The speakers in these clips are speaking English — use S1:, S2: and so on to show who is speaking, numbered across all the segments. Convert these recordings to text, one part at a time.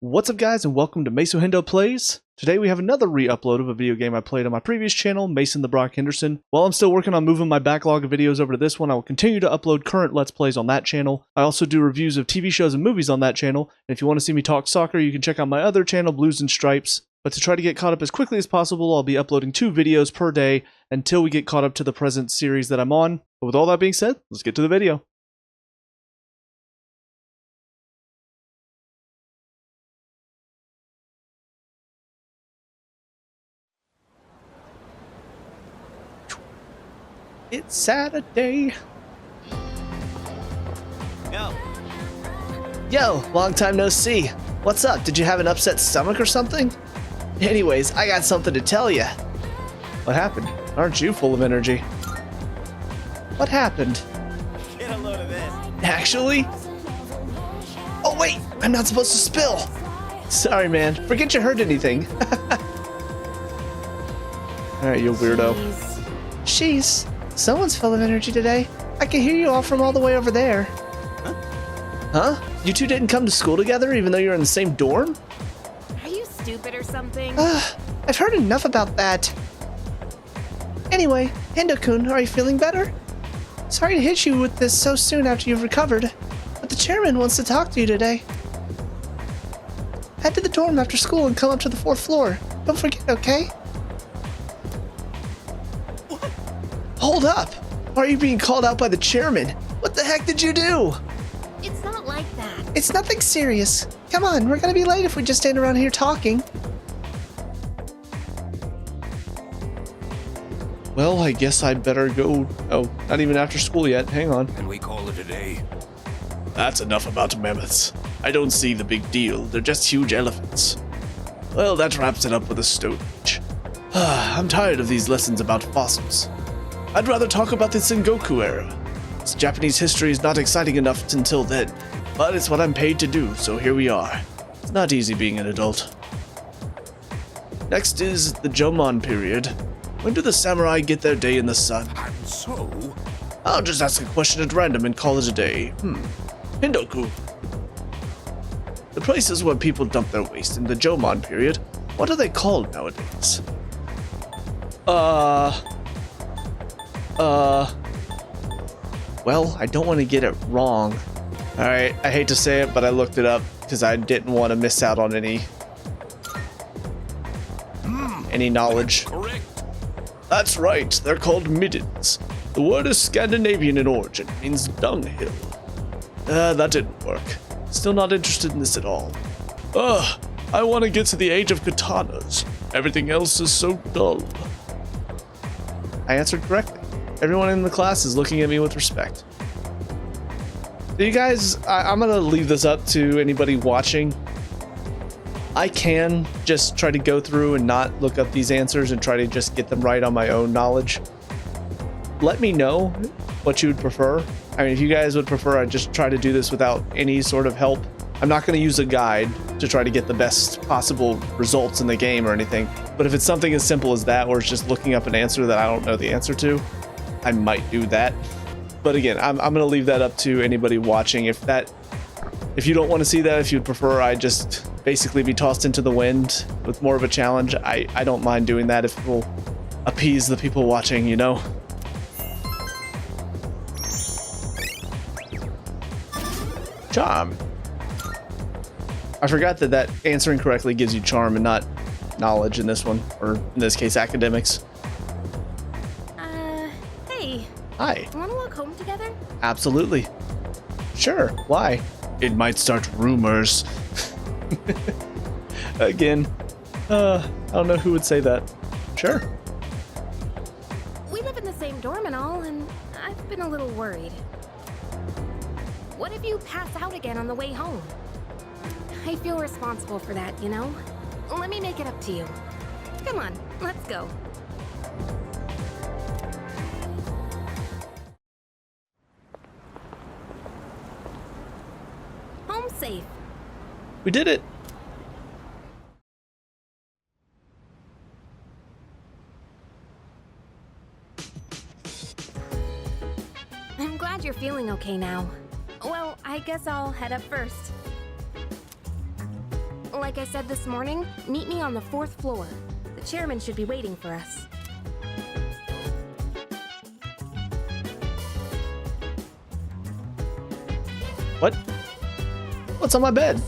S1: What's up guys, and welcome to Maso Plays. Today we have another re-upload of a video game I played on my previous channel, Mason the Brock Henderson. While I'm still working on moving my backlog of videos over to this one, I will continue to upload current Let's Plays on that channel. I also do reviews of TV shows and movies on that channel, and if you want to see me talk soccer, you can check out my other channel, Blues and Stripes. But to try to get caught up as quickly as possible, I'll be uploading 2 videos per day until we get caught up to the present series that I'm on. But with all that being said, let's get to the video. It's Saturday. Yo, long time no see. What's up? Did you have an upset stomach or something? Anyways, I got something to tell you. What happened? Aren't you full of energy? What happened?
S2: Get a load of this.
S1: Actually? Oh wait, I'm not supposed to spill. Sorry man, forget you heard anything. Alright, you weirdo. Jeez. Someone's full of energy today. I can hear you all from all the way over there. Huh? You two didn't come to school together even though you're in the same dorm?
S3: Are you stupid or something?
S1: I've heard enough about that. Anyway, Hendo-kun, are you feeling better? Sorry to hit you with this so soon after you've recovered, but the chairman wants to talk to you today. Head to the dorm after school and come up to the 4th floor. Don't forget, okay? Hold up! Why are you being called out by the chairman? What the heck did you do?
S3: It's not like that.
S1: It's nothing serious. Come on, we're gonna be late if we just stand around here talking. Well, I guess I'd better go. Oh, not even after school yet. Hang on.
S2: And we call it a day.
S1: That's enough about mammoths. I don't see the big deal. They're just huge elephants. Well, that wraps it up with a Stone Age. I'm tired of these lessons about fossils. I'd rather talk about the Sengoku era. Japanese history is not exciting enough until then, but it's what I'm paid to do, so here we are. It's not easy being an adult. Next is the Jomon period. When do the samurai get their day in the sun?
S2: And so?
S1: I'll just ask a question at random and call it a day. Hindoku. The places where people dump their waste in the Jomon period, what are they called nowadays? Well, I don't want to get it wrong. Alright, I hate to say it, but I looked it up because I didn't want to miss out on any knowledge.
S2: Correct.
S1: That's right, they're called middens. The word is Scandinavian in origin, means dunghill. That didn't work. Still not interested in this at all. I want to get to the age of katanas. Everything else is so dull. I answered correctly. Everyone in the class is looking at me with respect. So you guys, I'm gonna leave this up to anybody watching. I can just try to go through and not look up these answers and try to just get them right on my own knowledge. Let me know what you would prefer. I mean, if you guys would prefer I just try to do this without any sort of help, I'm not going to use a guide to try to get the best possible results in the game or anything. But if it's something as simple as that, where it's just looking up an answer that I don't know the answer to, I might do that. But again, I'm going to leave that up to anybody watching. If you don't want to see that, if you'd prefer I just basically be tossed into the wind with more of a challenge, I don't mind doing that if it will appease the people watching, you know? Charm. I forgot that answering correctly gives you charm and not knowledge in this one, or in this case, academics.
S3: Hey.
S1: Hi.
S3: Want to walk home together?
S1: Absolutely. Sure. Why? It might start rumors. Again, I don't know who would say that. Sure.
S3: We live in the same dorm and all, and I've been a little worried. What if you pass out again on the way home? I feel responsible for that, you know? Let me make it up to you. Come on, let's go. Home safe.
S1: We did it.
S3: I'm glad you're feeling okay now. Well, I guess I'll head up first. Like I said this morning, meet me on the 4th floor. The chairman should be waiting for us.
S1: What? What's on my bed?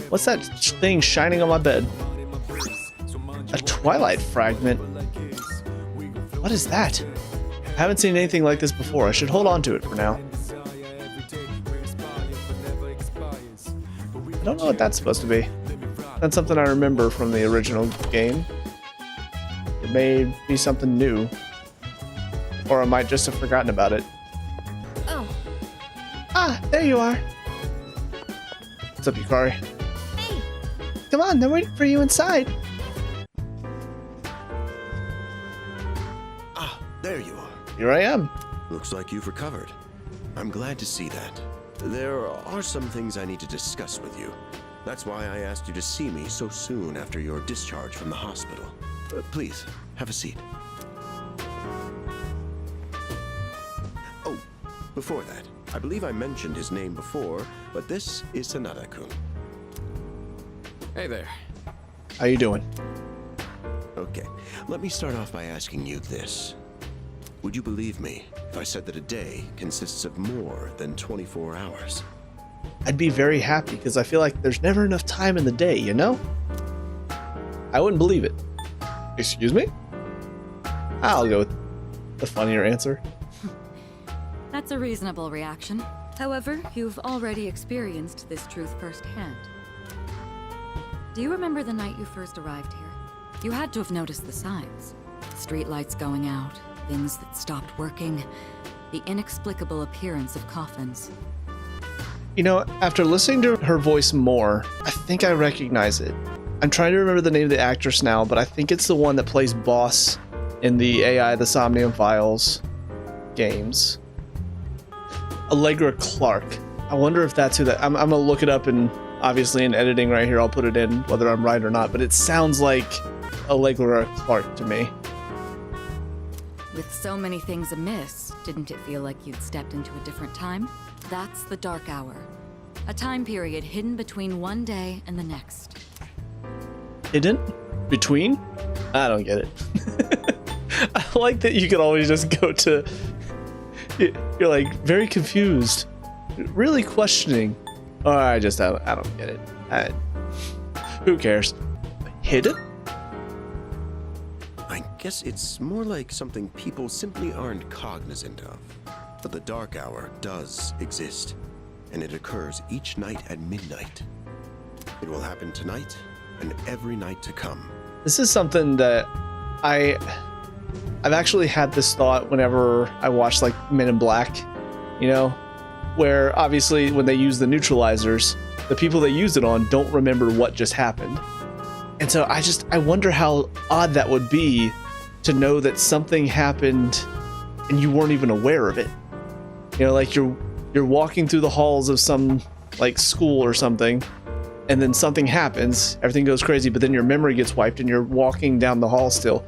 S1: What's that thing shining on my bed? A twilight fragment. What is that? I haven't seen anything like this before. I should hold on to it for now. I don't know what that's supposed to be. That's something I remember from the original game. It may be something new. Or I might just have forgotten about it.
S3: Oh.
S1: Ah, there you are. What's up, Yukari?
S3: Hey.
S1: Come on, they're waiting for you inside.
S2: Ah, there you are.
S1: Here I am.
S2: Looks like you've recovered. I'm glad to see that. There are some things I need to discuss with you. That's why I asked you to see me so soon after your discharge from the hospital. Please, have a seat. Oh, before that, I believe I mentioned his name before, but this is Sanada-kun.
S4: Hey there.
S1: How you doing?
S2: Okay, let me start off by asking you this. Would you believe me if I said that a day consists of more than 24 hours?
S1: I'd be very happy because I feel like there's never enough time in the day, you know? I wouldn't believe it. Excuse me? I'll go with the funnier answer.
S5: That's a reasonable reaction. However, you've already experienced this truth firsthand. Do you remember the night you first arrived here? You had to have noticed the signs. Streetlights going out, things that stopped working, the inexplicable appearance of coffins.
S1: You know, after listening to her voice more, I think I recognize it. I'm trying to remember the name of the actress now, but I think it's the one that plays Boss in the AI The Somnium Files games. Allegra Clark. I wonder if that's who that... I'm gonna look it up, and obviously in editing right here I'll put it in, whether I'm right or not, but it sounds like Allegra Clark to me.
S5: With so many things amiss, didn't it feel like you'd stepped into a different time? That's the Dark Hour. A time period hidden between one day and the next.
S1: Hidden? Between? I don't get it. I like that you can always just go to... You're like, very confused. Really questioning. Or I don't get it. Who cares? Hidden?
S2: I guess it's more like something people simply aren't cognizant of. But the Dark Hour does exist, and it occurs each night at midnight. It will happen tonight and every night to come.
S1: This is something that I've actually had this thought whenever I watch like Men in Black, you know, where obviously when they use the neutralizers, the people they used it on don't remember what just happened. And so I wonder how odd that would be to know that something happened and you weren't even aware of it. You know, like you're walking through the halls of some like school or something, and then something happens, everything goes crazy, but then your memory gets wiped and you're walking down the hall still.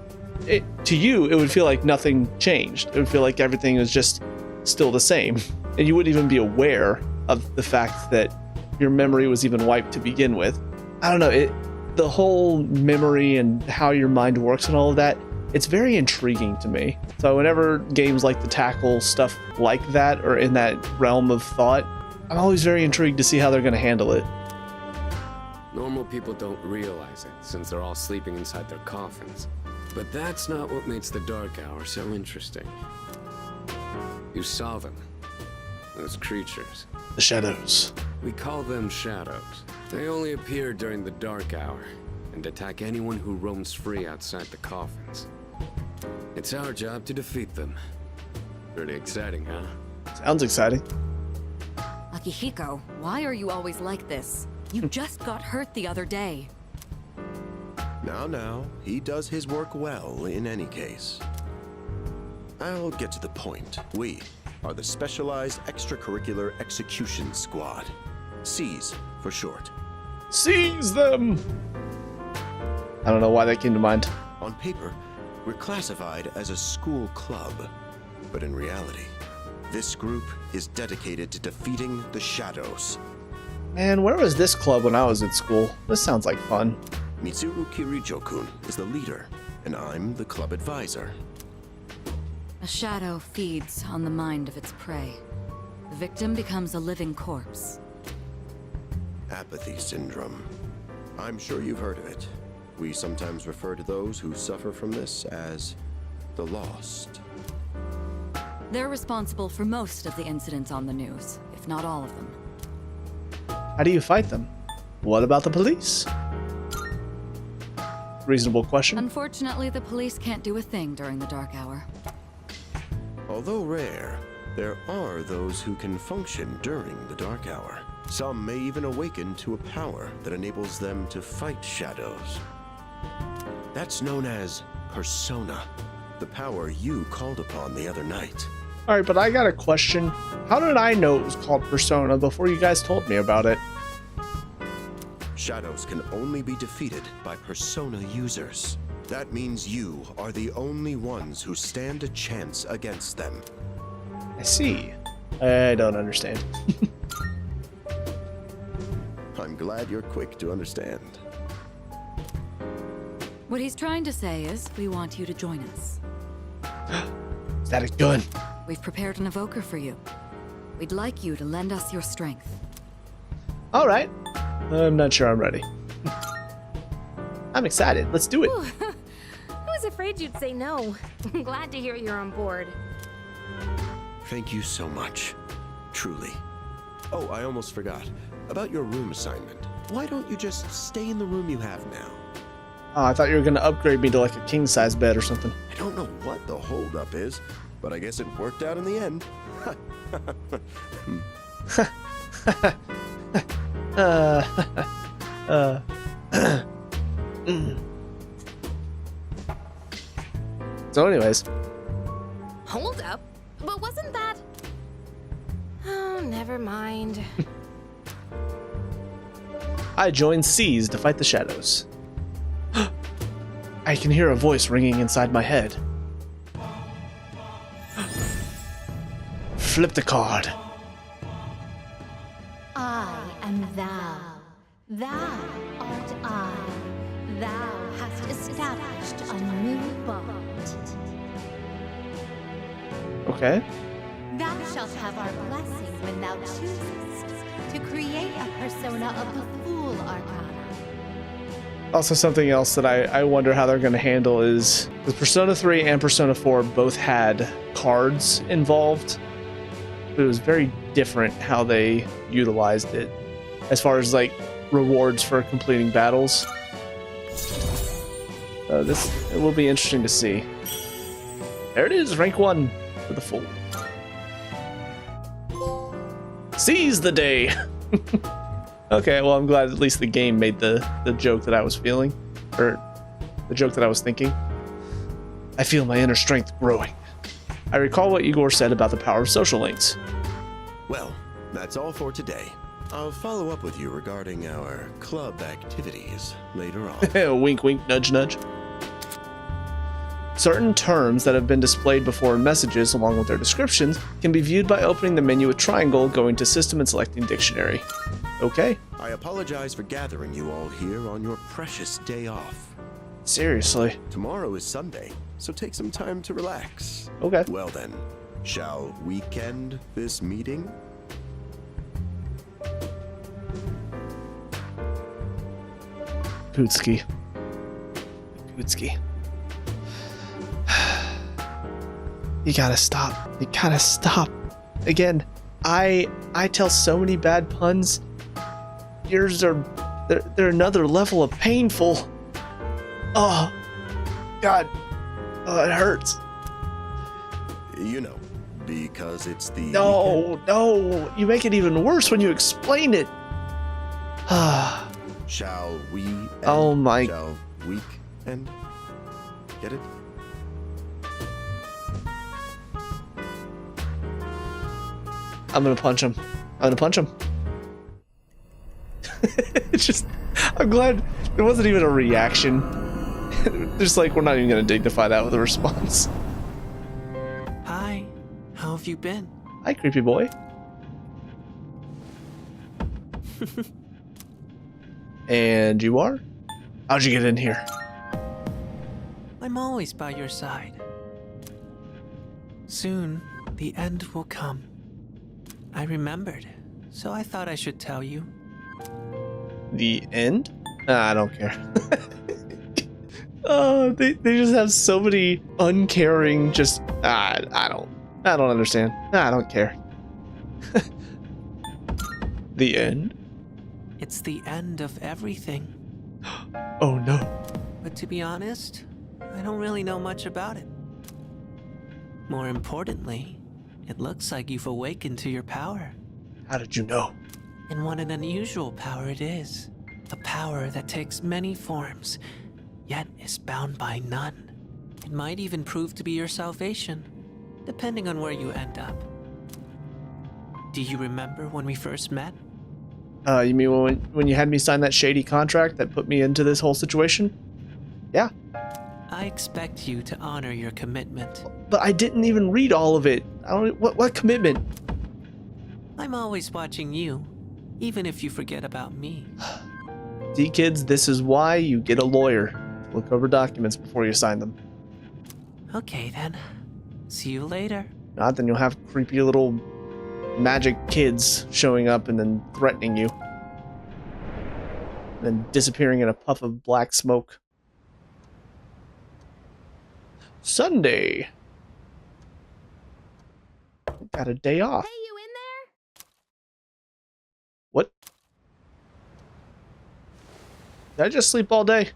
S1: To you, it would feel like nothing changed. It would feel like everything was just still the same. And you wouldn't even be aware of the fact that your memory was even wiped to begin with. I don't know, the whole memory and how your mind works and all of that, it's very intriguing to me. So whenever games like to tackle stuff like that or in that realm of thought, I'm always very intrigued to see how they're going to handle it.
S4: Normal people don't realize it, since they're all sleeping inside their coffins. But that's not what makes the Dark Hour so interesting. You saw them. Those creatures.
S1: The shadows.
S4: We call them shadows. They only appear during the Dark Hour and attack anyone who roams free outside the coffins. It's our job to defeat them. Pretty exciting, huh?
S1: Sounds exciting.
S5: Akihiko, why are you always like this? You just got hurt the other day.
S2: Now, he does his work well in any case. I'll get to the point. We are the Specialized Extracurricular Execution Squad. SEES for short.
S1: Seize them! I don't know why that came to mind.
S2: On paper, we're classified as a school club, but in reality, this group is dedicated to defeating the shadows
S1: Man, where was this club when I was at school? This sounds like fun.
S2: Mitsuru Kirijo-kun is the leader, and I'm the club advisor.
S5: A shadow feeds on the mind of its prey. The victim becomes a living corpse.
S2: Apathy syndrome. I'm sure you've heard of it. We sometimes refer to those who suffer from this as the lost.
S5: They're responsible for most of the incidents on the news, if not all of them.
S1: How do you fight them? What about the police? Reasonable question.
S5: Unfortunately, the police can't do a thing during the dark hour.
S2: Although rare, there are those who can function during the dark hour. Some may even awaken to a power that enables them to fight shadows. That's known as persona, the power you called upon the other night.
S1: Alright, but I got a question. How did I know it was called Persona before you guys told me about it?
S2: Shadows can only be defeated by persona users. That means you are the only ones who stand a chance against them.
S1: I see. I don't understand.
S2: I'm glad you're quick to understand.
S5: What he's trying to say is, we want you to join us.
S1: Is that a gun?
S5: We've prepared an evoker for you. We'd like you to lend us your strength.
S1: Alright. I'm not sure I'm ready. I'm excited. Let's do it.
S3: I was afraid you'd say no. I'm glad to hear you're on board.
S2: Thank you so much. Truly. Oh, I almost forgot. About your room assignment. Why don't you just stay in the room you have now?
S1: Oh, I thought you were going to upgrade me to like a king-size bed or something.
S2: I don't know what the holdup is, but I guess it worked out in the end.
S1: So anyways.
S3: Hold up. But wasn't that... Oh, never mind.
S1: I joined C's to fight the shadows. I can hear a voice ringing inside my head. Flip the card.
S6: I am thou. Thou art I. Thou hast established a new bond.
S1: Okay.
S6: Thou shalt have our blessing when thou choosest to create a persona of the Fool Arcana.
S1: Also, something else that I wonder how they're going to handle is the Persona 3 and Persona 4 both had cards involved. But it was very different how they utilized it as far as like rewards for completing battles. It will be interesting to see. There it is, rank 1 for the Fool. Seize the day! Okay, well, I'm glad at least the game made the joke that I was feeling, or the joke that I was thinking. I feel my inner strength growing. I recall what Igor said about the power of social links.
S2: Well, that's all for today. I'll follow up with you regarding our club activities later on.
S1: Wink, wink, nudge, nudge. Certain terms that have been displayed before in messages, along with their descriptions, can be viewed by opening the menu with triangle, going to System and selecting Dictionary. Okay.
S2: I apologize for gathering you all here on your precious day off.
S1: Seriously.
S2: Tomorrow is Sunday, so take some time to relax.
S1: Okay.
S2: Well then, shall we end this meeting?
S1: Kutsuki. Kutsuki. You gotta stop. You gotta stop. Again, I tell so many bad puns. Yours are they're another level of painful. Oh God. Oh, it hurts.
S2: You know, because it's the
S1: No, you make it even worse when you explain it.
S2: Shall we end?
S1: Oh my.
S2: Shall we end? Get it?
S1: I'm gonna punch him. It's just, I'm glad it wasn't even a reaction. Just like, we're not even gonna dignify that with a response.
S7: Hi, how have you been?
S1: Hi, creepy boy. And you are? How'd you get in here?
S7: I'm always by your side. Soon, the end will come. I remembered, so I thought I should tell you.
S1: The end? Nah, I don't care. Oh, they just have so many uncaring, just I don't understand. I don't care. The end?
S7: It's the end of everything.
S1: Oh no.
S7: But to be honest, I don't really know much about it. More importantly, it looks like you've awakened to your power.
S1: How did you know?
S7: And what an unusual power it is. A power that takes many forms, yet is bound by none. It might even prove to be your salvation, depending on where you end up. Do you remember when we first met?
S1: You mean when you had me sign that shady contract that put me into this whole situation? Yeah.
S7: I expect you to honor your commitment.
S1: But I didn't even read all of it. I don't. What commitment?
S7: I'm always watching you, even if you forget about me.
S1: See, kids, this is why you get a lawyer. Look over documents before you sign them.
S7: Okay then. See you later.
S1: Not then you'll have creepy little magic kids showing up and then threatening you. Then disappearing in a puff of black smoke. Sunday. Got a day off.
S3: Hey, you in there?
S1: What? Did I just sleep all day?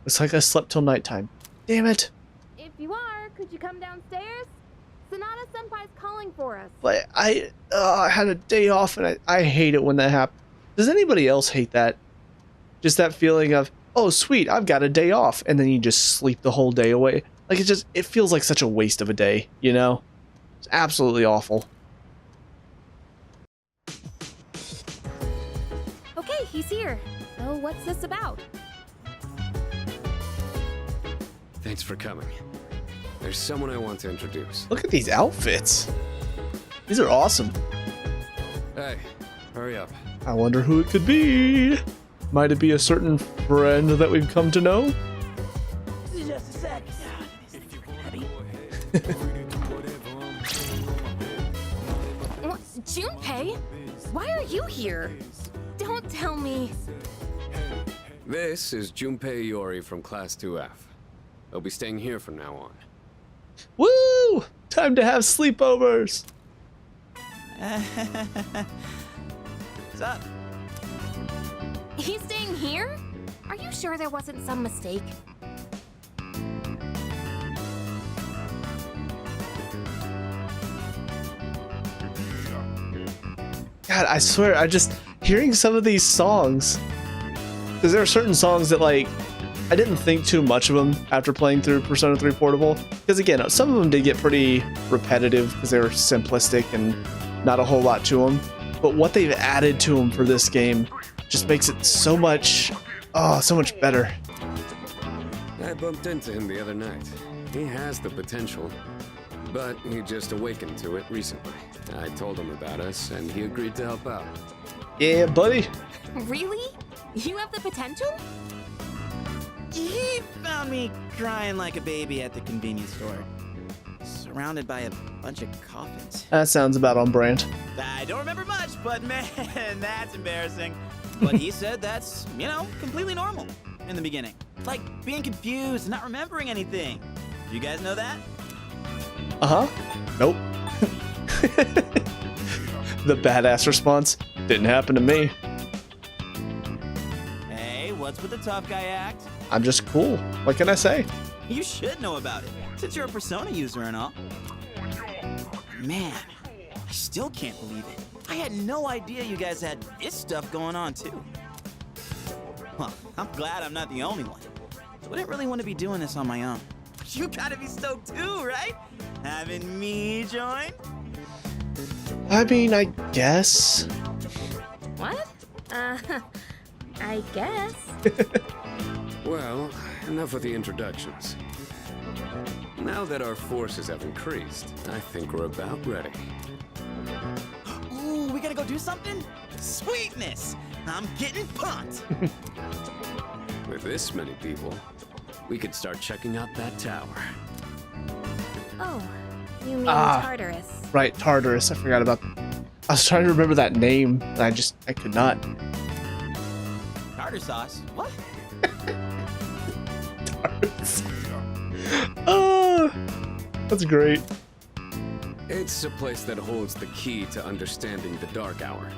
S1: Looks like I slept till nighttime. Damn it.
S3: If you are, could you come downstairs? Sonata Senpai's calling for us.
S1: But I had a day off and I hate it when that happens. Does anybody else hate that? Just that feeling of, oh sweet, I've got a day off, and then you just sleep the whole day away. Like it feels like such a waste of a day, you know? It's absolutely awful.
S3: Okay, he's here. So what's this about?
S4: Thanks for coming. There's someone I want to introduce.
S1: Look at these outfits. These are awesome.
S4: Hey, hurry up.
S1: I wonder who it could be. Might it be a certain friend that we've come to know?
S8: Just a sec. Heavy.
S3: What? Junpei? Why are you here? Don't tell me.
S4: This is Junpei Iori from Class 2F. He'll be staying here from now on.
S1: Woo! Time to have sleepovers.
S8: What's up?
S3: He's staying here? Are you sure there wasn't some mistake?
S1: God, I swear, hearing some of these songs, because there are certain songs that, like, I didn't think too much of them after playing through Persona 3 Portable, because again, some of them did get pretty repetitive because they were simplistic and not a whole lot to them, but what they've added to them for this game just makes it so much better.
S4: I bumped into him the other night. He has the potential, but he just awakened to it recently. I told him about us, and he agreed to help out.
S1: Yeah, buddy.
S3: Really? You have the potential?
S8: He found me crying like a baby at the convenience store, surrounded by a bunch of coffins.
S1: That sounds about on brand.
S8: I don't remember much, but man, that's embarrassing. But he said that's, completely normal in the beginning. Like being confused and not remembering anything. You guys know that?
S1: Uh-huh. Nope. The badass response. Didn't happen to me.
S8: Hey, what's with the tough guy act?
S1: I'm just cool. What can I say?
S8: You should know about it, since you're a Persona user and all. Man, I still can't believe it. I had no idea you guys had this stuff going on, too. Well, I'm glad I'm not the only one. I wouldn't really want to be doing this on my own. You gotta be stoked too, right? Having me join?
S1: I mean, I guess.
S3: What? I guess.
S4: Well, enough with the introductions. Now that our forces have increased, I think we're about ready.
S8: Ooh, we gotta go do something? Sweetness! I'm getting pumped.
S4: With this many people, we could start checking out that tower.
S3: Oh, you mean
S1: Ah.
S3: Tartarus.
S1: Right, Tartarus. I forgot about. I was trying to remember that name, and I could not.
S8: Tartar sauce? What?
S1: Tartarus. Oh, that's great.
S4: It's a place that holds the key to understanding the Dark Hour.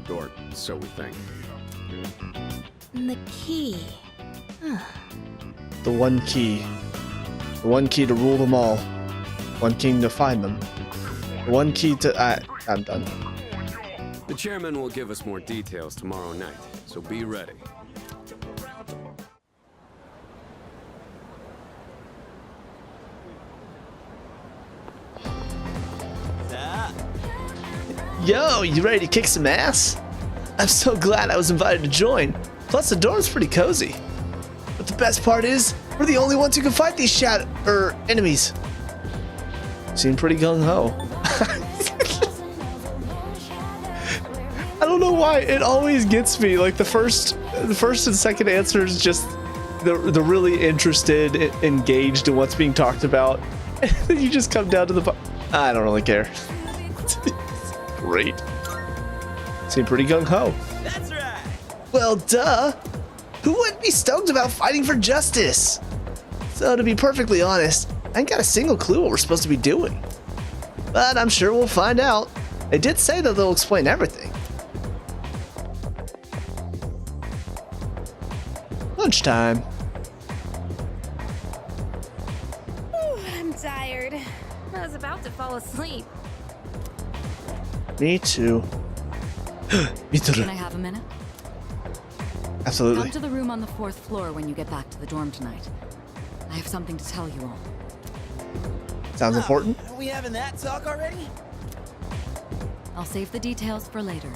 S4: Or so we think.
S3: The key.
S1: The one key. The one key to rule them all. One king to find them. The one key to. I'm done.
S4: The chairman will give us more details tomorrow night, so be ready.
S1: Yo, you ready to kick some ass? I'm so glad I was invited to join. Plus, the dorm's pretty cozy. But the best part is, we're the only ones who can fight these enemies. Seem pretty gung-ho. I don't know why, it always gets me. Like, the first and second answer is just the really interested, engaged in what's being talked about. And then you just come down to the... I don't really care. Great. Seem pretty gung-ho.
S8: That's right.
S1: Well, duh. Who wouldn't be stoked about fighting for justice? So, to be perfectly honest, I ain't got a single clue what we're supposed to be doing. But I'm sure we'll find out. They did say that they'll explain everything. Lunchtime.
S3: Whew, I'm tired. I was about to fall asleep.
S1: Me too. Me too.
S5: Can I have a minute?
S1: Absolutely.
S5: Come to the room on the 4th floor when you get back to the dorm tonight. I have something to tell you all.
S1: Sounds important.
S8: Are we having that talk already?
S5: I'll save the details for later.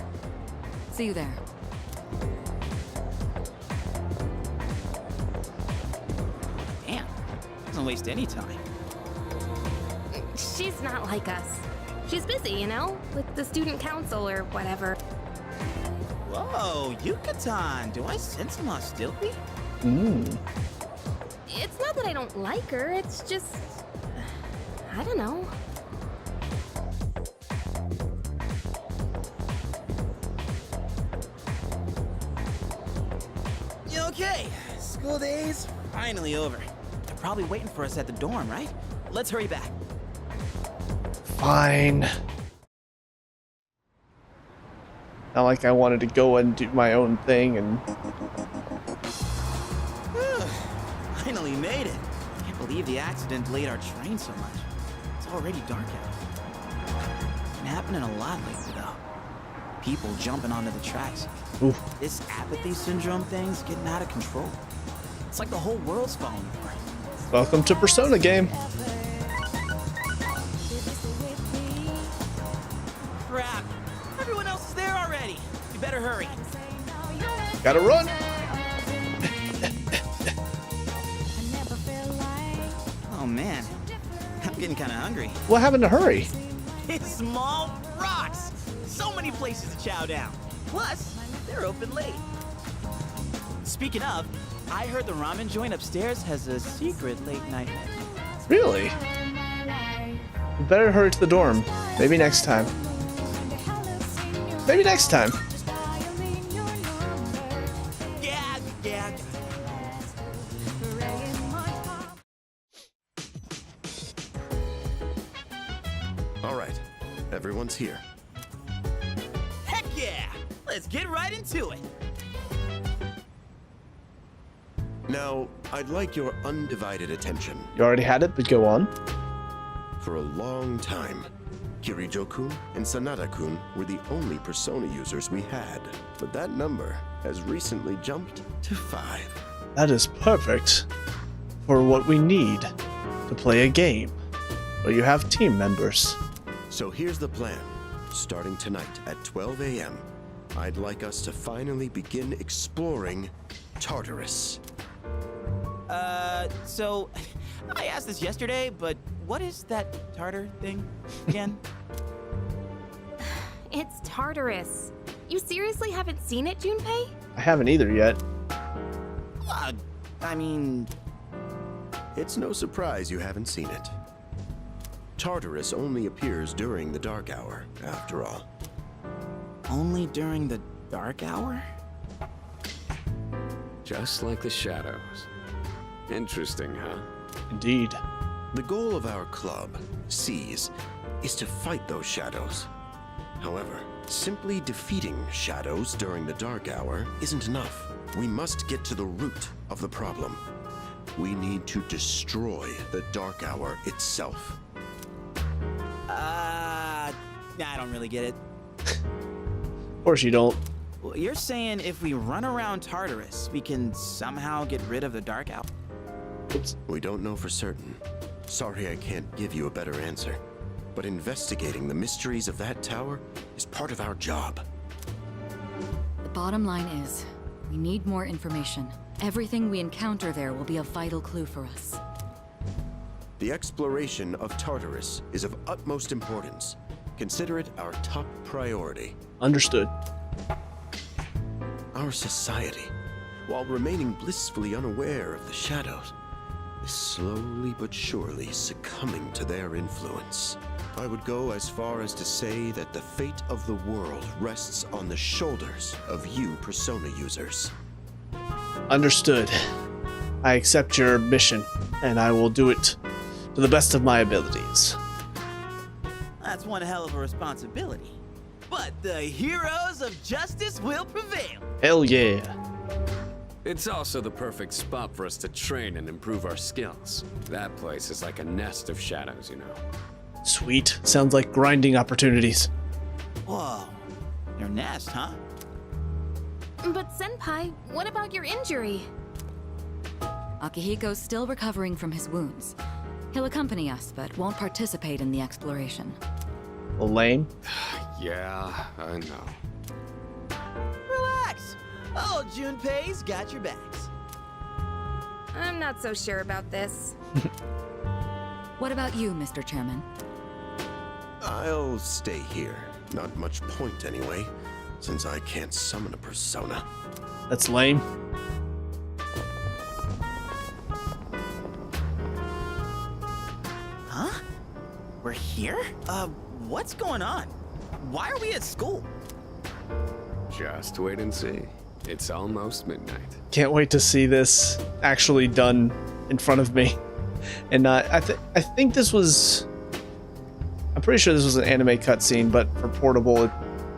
S5: See you there.
S8: Damn. Doesn't waste any time.
S3: She's not like us. She's busy, you know, with the student council or whatever.
S8: Whoa, Yucatan. Do I sense some hostility?
S3: It's not that I don't like her, it's just... I don't know.
S8: Okay, school days finally over. They're probably waiting for us at the dorm, right? Let's hurry back.
S1: Fine. Not like I wanted to go and do my own thing and...
S8: Finally made it. Can't believe the accident delayed our train so much. It's already dark out. Been happening a lot lately, though. People jumping onto the tracks.
S1: Oof.
S8: This apathy syndrome thing's getting out of control. It's like the whole world's falling apart.
S1: Welcome to Persona game.
S8: Crap! Everyone else is there already. You better hurry.
S1: Gotta run.
S8: Oh man, I'm getting kind of hungry.
S1: What happened to hurry?
S8: It's small rocks. So many places to chow down. Plus, they're open late. Speaking of, I heard the ramen joint upstairs has a secret late night menu.
S1: Really? We better hurry to the dorm. Maybe next time. Maybe next time.
S8: Yeah.
S2: All right, everyone's here.
S8: Heck yeah! Let's get right into it.
S2: Now, I'd like your undivided attention.
S1: You already had it, but go on.
S2: For a long time, Kirijo-kun and Sanada-kun were the only Persona users we had. But that number has recently jumped to 5.
S1: That is perfect for what we need to play a game where you have team members.
S2: So here's the plan. Starting tonight at 12 a.m., I'd like us to finally begin exploring Tartarus.
S8: So I asked this yesterday, but what is that tartar thing again?
S3: It's Tartarus. You seriously haven't seen it, Junpei?
S1: I haven't either yet.
S8: I mean,
S2: It's no surprise you haven't seen it. Tartarus only appears during the dark hour, after all.
S8: only during the dark hour?
S4: Just like the shadows. Interesting, huh?
S1: Indeed.
S2: The goal of our club, Seize, is to fight those shadows. However, simply defeating shadows during the dark hour isn't enough. We must get to the root of the problem. We need to destroy the dark hour itself.
S8: I don't really get it.
S1: Of course you don't.
S8: Well, you're saying if we run around Tartarus, we can somehow get rid of the dark hour?
S2: We don't know for certain. Sorry I can't give you a better answer. But investigating the mysteries of that tower is part of our job.
S5: The bottom line is, we need more information. Everything we encounter there will be a vital clue for us.
S2: The exploration of Tartarus is of utmost importance. Consider it our top priority.
S1: Understood.
S2: Our society, while remaining blissfully unaware of the shadows, is slowly but surely succumbing to their influence. I would go as far as to say that the fate of the world rests on the shoulders of you Persona users.
S1: Understood. I accept your mission, and I will do it to the best of my abilities.
S8: That's one hell of a responsibility. But the heroes of justice will prevail.
S1: Hell yeah.
S4: It's also the perfect spot for us to train and improve our skills. That place is like a nest of shadows, you know.
S1: Sweet. Sounds like grinding opportunities.
S8: Whoa. Your nest, huh?
S3: But Senpai, what about your injury?
S5: Akihiko's still recovering from his wounds. He'll accompany us, but won't participate in the exploration.
S1: Well, lame.
S4: Yeah, I know.
S8: Relax. Oh, Junpei's got your backs.
S3: I'm not so sure about this.
S5: What about you, Mr. Chairman?
S2: I'll stay here. Not much point anyway, since I can't summon a persona.
S1: That's lame.
S8: Huh? We're here? What's going on? Why are we at school?
S4: Just wait and see. It's almost midnight.
S1: Can't wait to see this actually done in front of me. And I think this was... I'm pretty sure this was an anime cutscene, but for portable,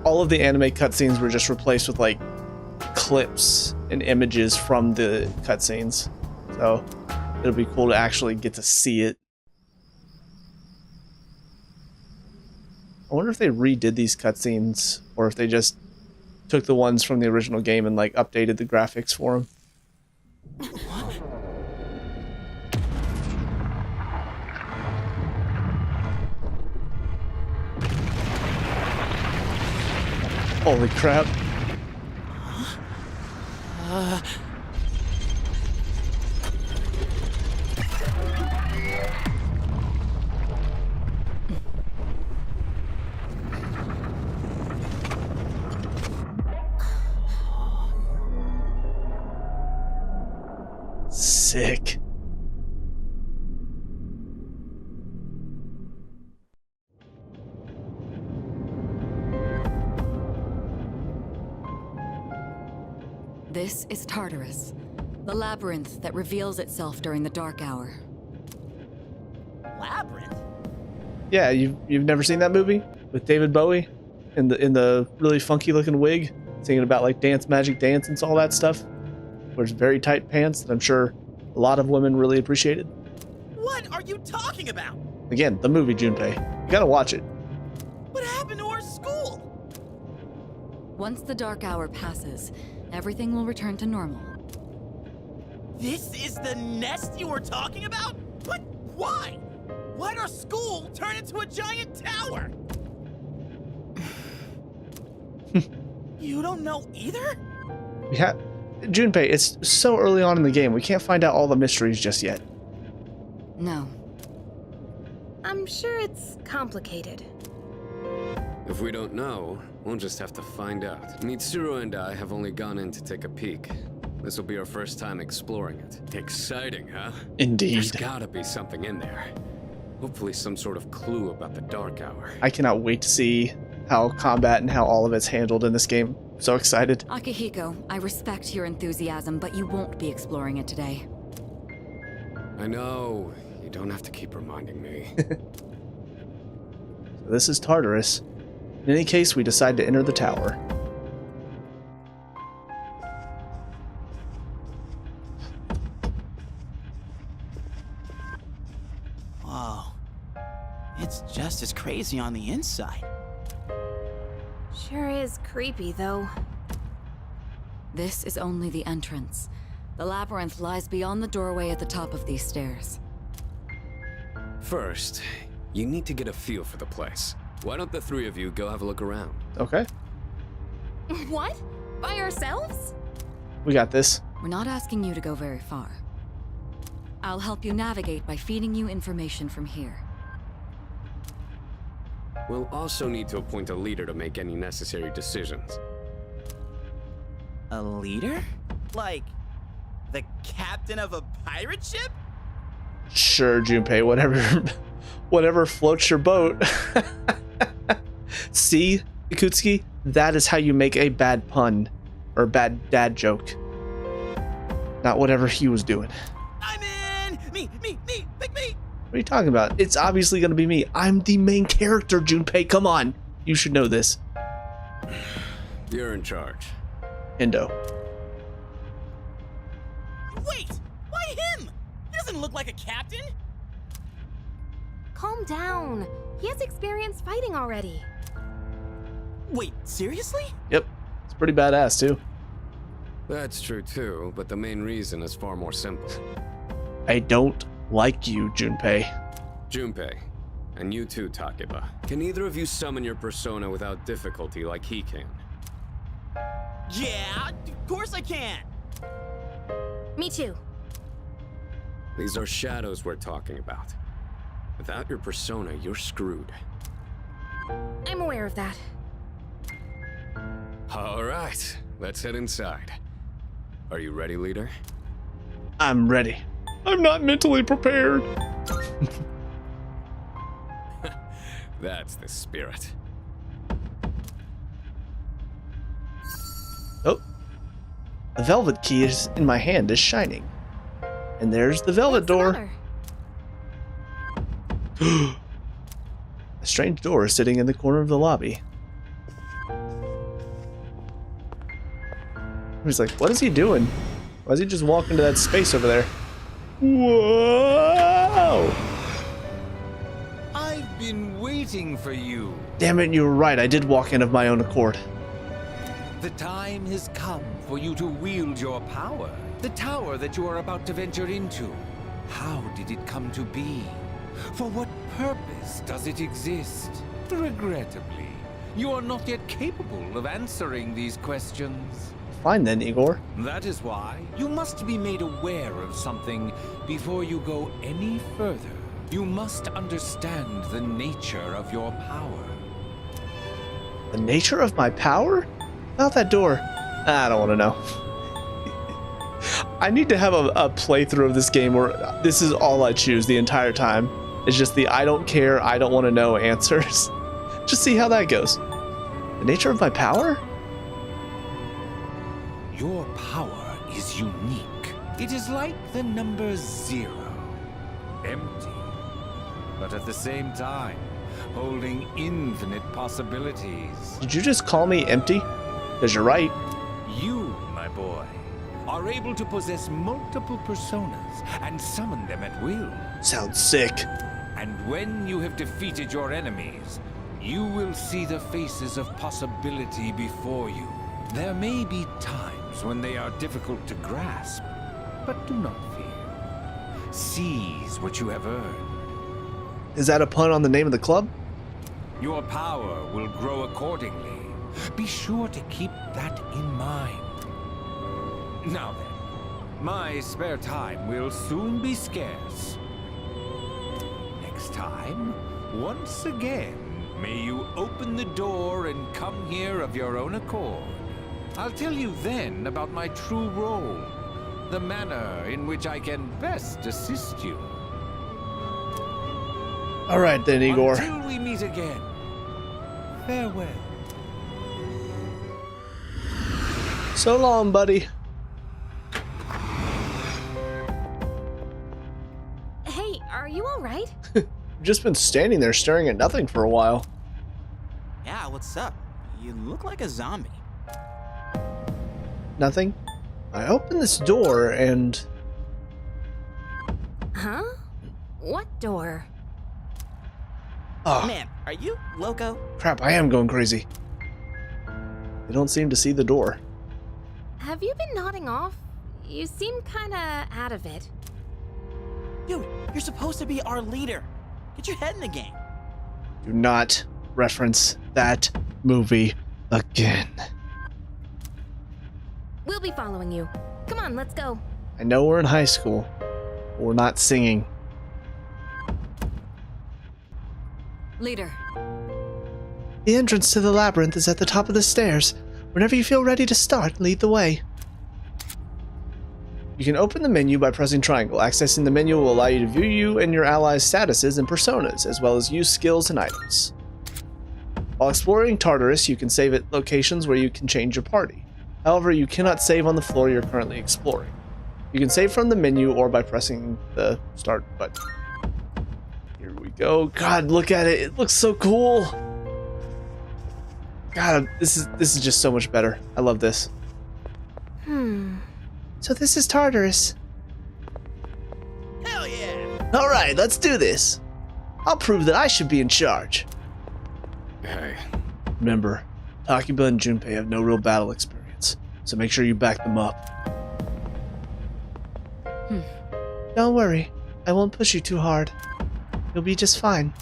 S1: all of the anime cutscenes were just replaced with like clips and images from the cutscenes. So it'll be cool to actually get to see it. I wonder if they redid these cutscenes or if they just took the ones from the original game and like updated the graphics for them. Holy crap. Sick.
S5: This is Tartarus, the labyrinth that reveals itself during the dark hour.
S8: Labyrinth?
S1: Yeah, you've never seen that movie with David Bowie in the really funky looking wig, singing about like Dance Magic Dance and all that stuff. Wears very tight pants that I'm sure a lot of women really appreciated.
S8: What are you talking about?
S1: Again, the movie Junpei. You gotta watch it.
S8: What happened to our school?
S5: Once the dark hour passes, everything will return to normal.
S8: This is the nest you were talking about? But why? Why'd our school turn into a giant tower? You don't know either?
S1: Yeah, Junpei, it's so early on in the game. We can't find out all the mysteries just yet.
S5: No.
S3: I'm sure it's complicated.
S4: If we don't know, we'll just have to find out. Mitsuru and I have only gone in to take a peek. This will be our first time exploring it. Exciting, huh?
S1: Indeed.
S4: There's gotta be something in there. Hopefully some sort of clue about the Dark Hour.
S1: I cannot wait to see how combat and how all of it's handled in this game. So excited.
S5: Akihiko, I respect your enthusiasm, but you won't be exploring it today.
S4: I know. You don't have to keep reminding me.
S1: So this is Tartarus. In any case, we decide to enter the tower.
S8: Whoa. It's just as crazy on the inside.
S3: Sure is creepy, though.
S5: This is only the entrance. The labyrinth lies beyond the doorway at the top of these stairs.
S4: First, you need to get a feel for the place. Why don't the three of you go have a look around?
S1: Okay,
S3: What? By ourselves?
S1: we got this.
S5: We're not asking you to go very far. I'll help you navigate by feeding you information from here.
S4: We'll also need to appoint a leader to make any necessary decisions.
S8: A leader? Like, the captain of a pirate ship?
S1: Sure, Junpei, whatever floats your boat. See, Ikutsuki, that is how you make a bad pun or bad dad joke. Not whatever he was doing.
S8: I'm in! Me! Pick me!
S1: What are you talking about? It's obviously going to be me. I'm the main character, Junpei. Come on. You should know this.
S4: You're in charge.
S1: Endo.
S8: Wait! Why him? He doesn't look like a captain!
S3: Calm down. He has experience fighting already.
S8: Wait, seriously?
S1: Yep. It's pretty badass, too.
S4: That's true too, but the main reason is far more simple.
S1: I don't like you, Junpei.
S4: Junpei, and you too, Takeba. Can either of you summon your persona without difficulty like he can?
S8: Yeah, of course I can!
S3: Me too.
S4: These are shadows we're talking about. Without your persona, you're screwed.
S3: I'm aware of that.
S4: All right, let's head inside. Are you ready, leader?
S1: I'm ready. I'm not mentally prepared.
S4: That's the spirit.
S1: Oh. The velvet key is in my hand is shining. And there's the velvet
S3: What's the
S1: door.
S3: matter?
S1: A strange door is sitting in the corner of the lobby. He's like, what is he doing? Why is he just walking to that space over there? Whoa!
S9: I've been waiting for you.
S1: Damn it, you were right. I did walk in of my own accord.
S9: The time has come for you to wield your power. The tower that you are about to venture into. How did it come to be? For what purpose does it exist? Regrettably, you are not yet capable of answering these questions.
S1: Fine then, Igor.
S9: That is why you must be made aware of something before you go any further. You must understand the nature of your power.
S1: The nature of my power? About that door? I don't want to know. I need to have a playthrough of this game where this is all I choose the entire time. It's just the I don't care, I don't want to know answers. Just see how that goes. The nature of my power?
S9: Your power is unique. It is like the number 0. Empty. But at the same time, holding infinite possibilities.
S1: Did you just call me empty? Because you're right.
S9: You, my boy, are able to possess multiple personas and summon them at will.
S1: Sounds sick.
S9: And when you have defeated your enemies, you will see the faces of possibility before you. There may be times when they are difficult to grasp, but do not fear. Seize what you have earned.
S1: Is that a pun on the name of the club?
S9: Your power will grow accordingly. Be sure to keep that in mind. Now then, my spare time will soon be scarce. Next time, once again, May you open the door and come here of your own accord. I'll tell you then about my true role, the manner in which I can best assist you.
S1: All right then, Igor.
S9: Until we meet again, farewell.
S1: So long, buddy.
S3: Hey, are you all right?
S1: Just been standing there staring at nothing for a while.
S8: Yeah, what's up? You look like a zombie.
S1: Nothing? I opened this door and...
S3: Huh? What door?
S1: Oh,
S8: Man, are you loco?
S1: crap, I am going crazy. They don't seem to see the door.
S3: Have you been nodding off? You seem kinda out of it.
S8: Dude, you're supposed to be our leader. Get your head in the game.
S1: Do not reference that movie again.
S3: We'll be following you. Come on, let's go.
S1: I know we're in high school, but we're not singing.
S5: Leader.
S1: The entrance to the labyrinth is at the top of the stairs. Whenever you feel ready to start, lead the way. You can open the menu by pressing triangle. Accessing the menu will allow you to view you and your allies' statuses and personas, as well as use skills and items. While exploring Tartarus, you can save at locations where you can change your party. However, you cannot save on the floor you're currently exploring. You can save from the menu or by pressing the start button. Here we go. God, look at it. It looks so cool. God, this is just so much better. I love this. So this is Tartarus.
S8: Hell yeah!
S1: All right, let's do this. I'll prove that I should be in charge.
S4: Hey,
S1: Remember, Takiba and Junpei have no real battle experience, so make sure you back them up. Don't worry, I won't push you too hard. You'll be just fine.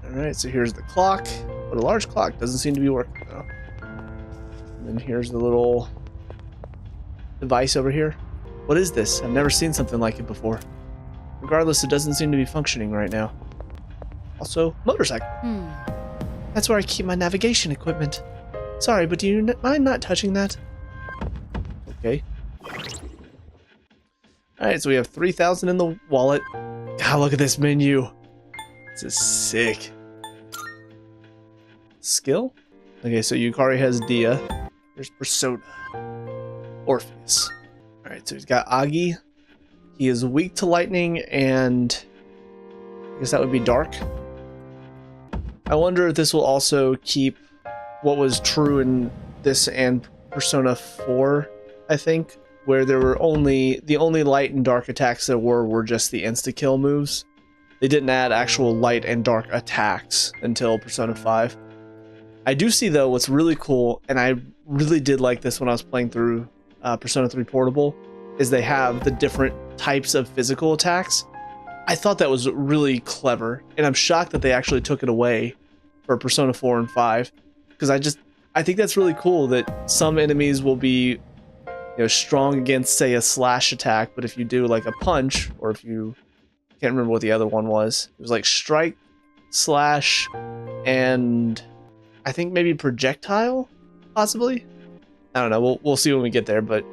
S1: Alright, so here's the clock, but a large clock doesn't seem to be working though. And then here's the little device over here. What is this? I've never seen something like it before. Regardless, it doesn't seem to be functioning right now. Also, motorcycle. That's where I keep my navigation equipment. Sorry, but do you mind not touching that? Okay. Alright, so we have 3,000 in the wallet. God, look at this menu. This is sick. Skill? Okay, so Yukari has Dia. There's Persona. Orpheus. Alright, so he's got Agi. He is weak to lightning and... I guess that would be dark. I wonder if this will also keep what was true in this and Persona 4, I think, where there were the only light and dark attacks there were just the insta-kill moves. They didn't add actual light and dark attacks until Persona 5. I do see, though, what's really cool, and I really did like this when I was playing through Persona 3 Portable, is they have the different types of physical attacks. I thought that was really clever, and I'm shocked that they actually took it away for Persona 4 and 5, because I think that's really cool that some enemies will be, strong against, say, a slash attack, but if you do like a punch, or if you can't remember what the other one was, it was like strike, slash, and I think maybe projectile, possibly. I don't know. We'll see when we get there, but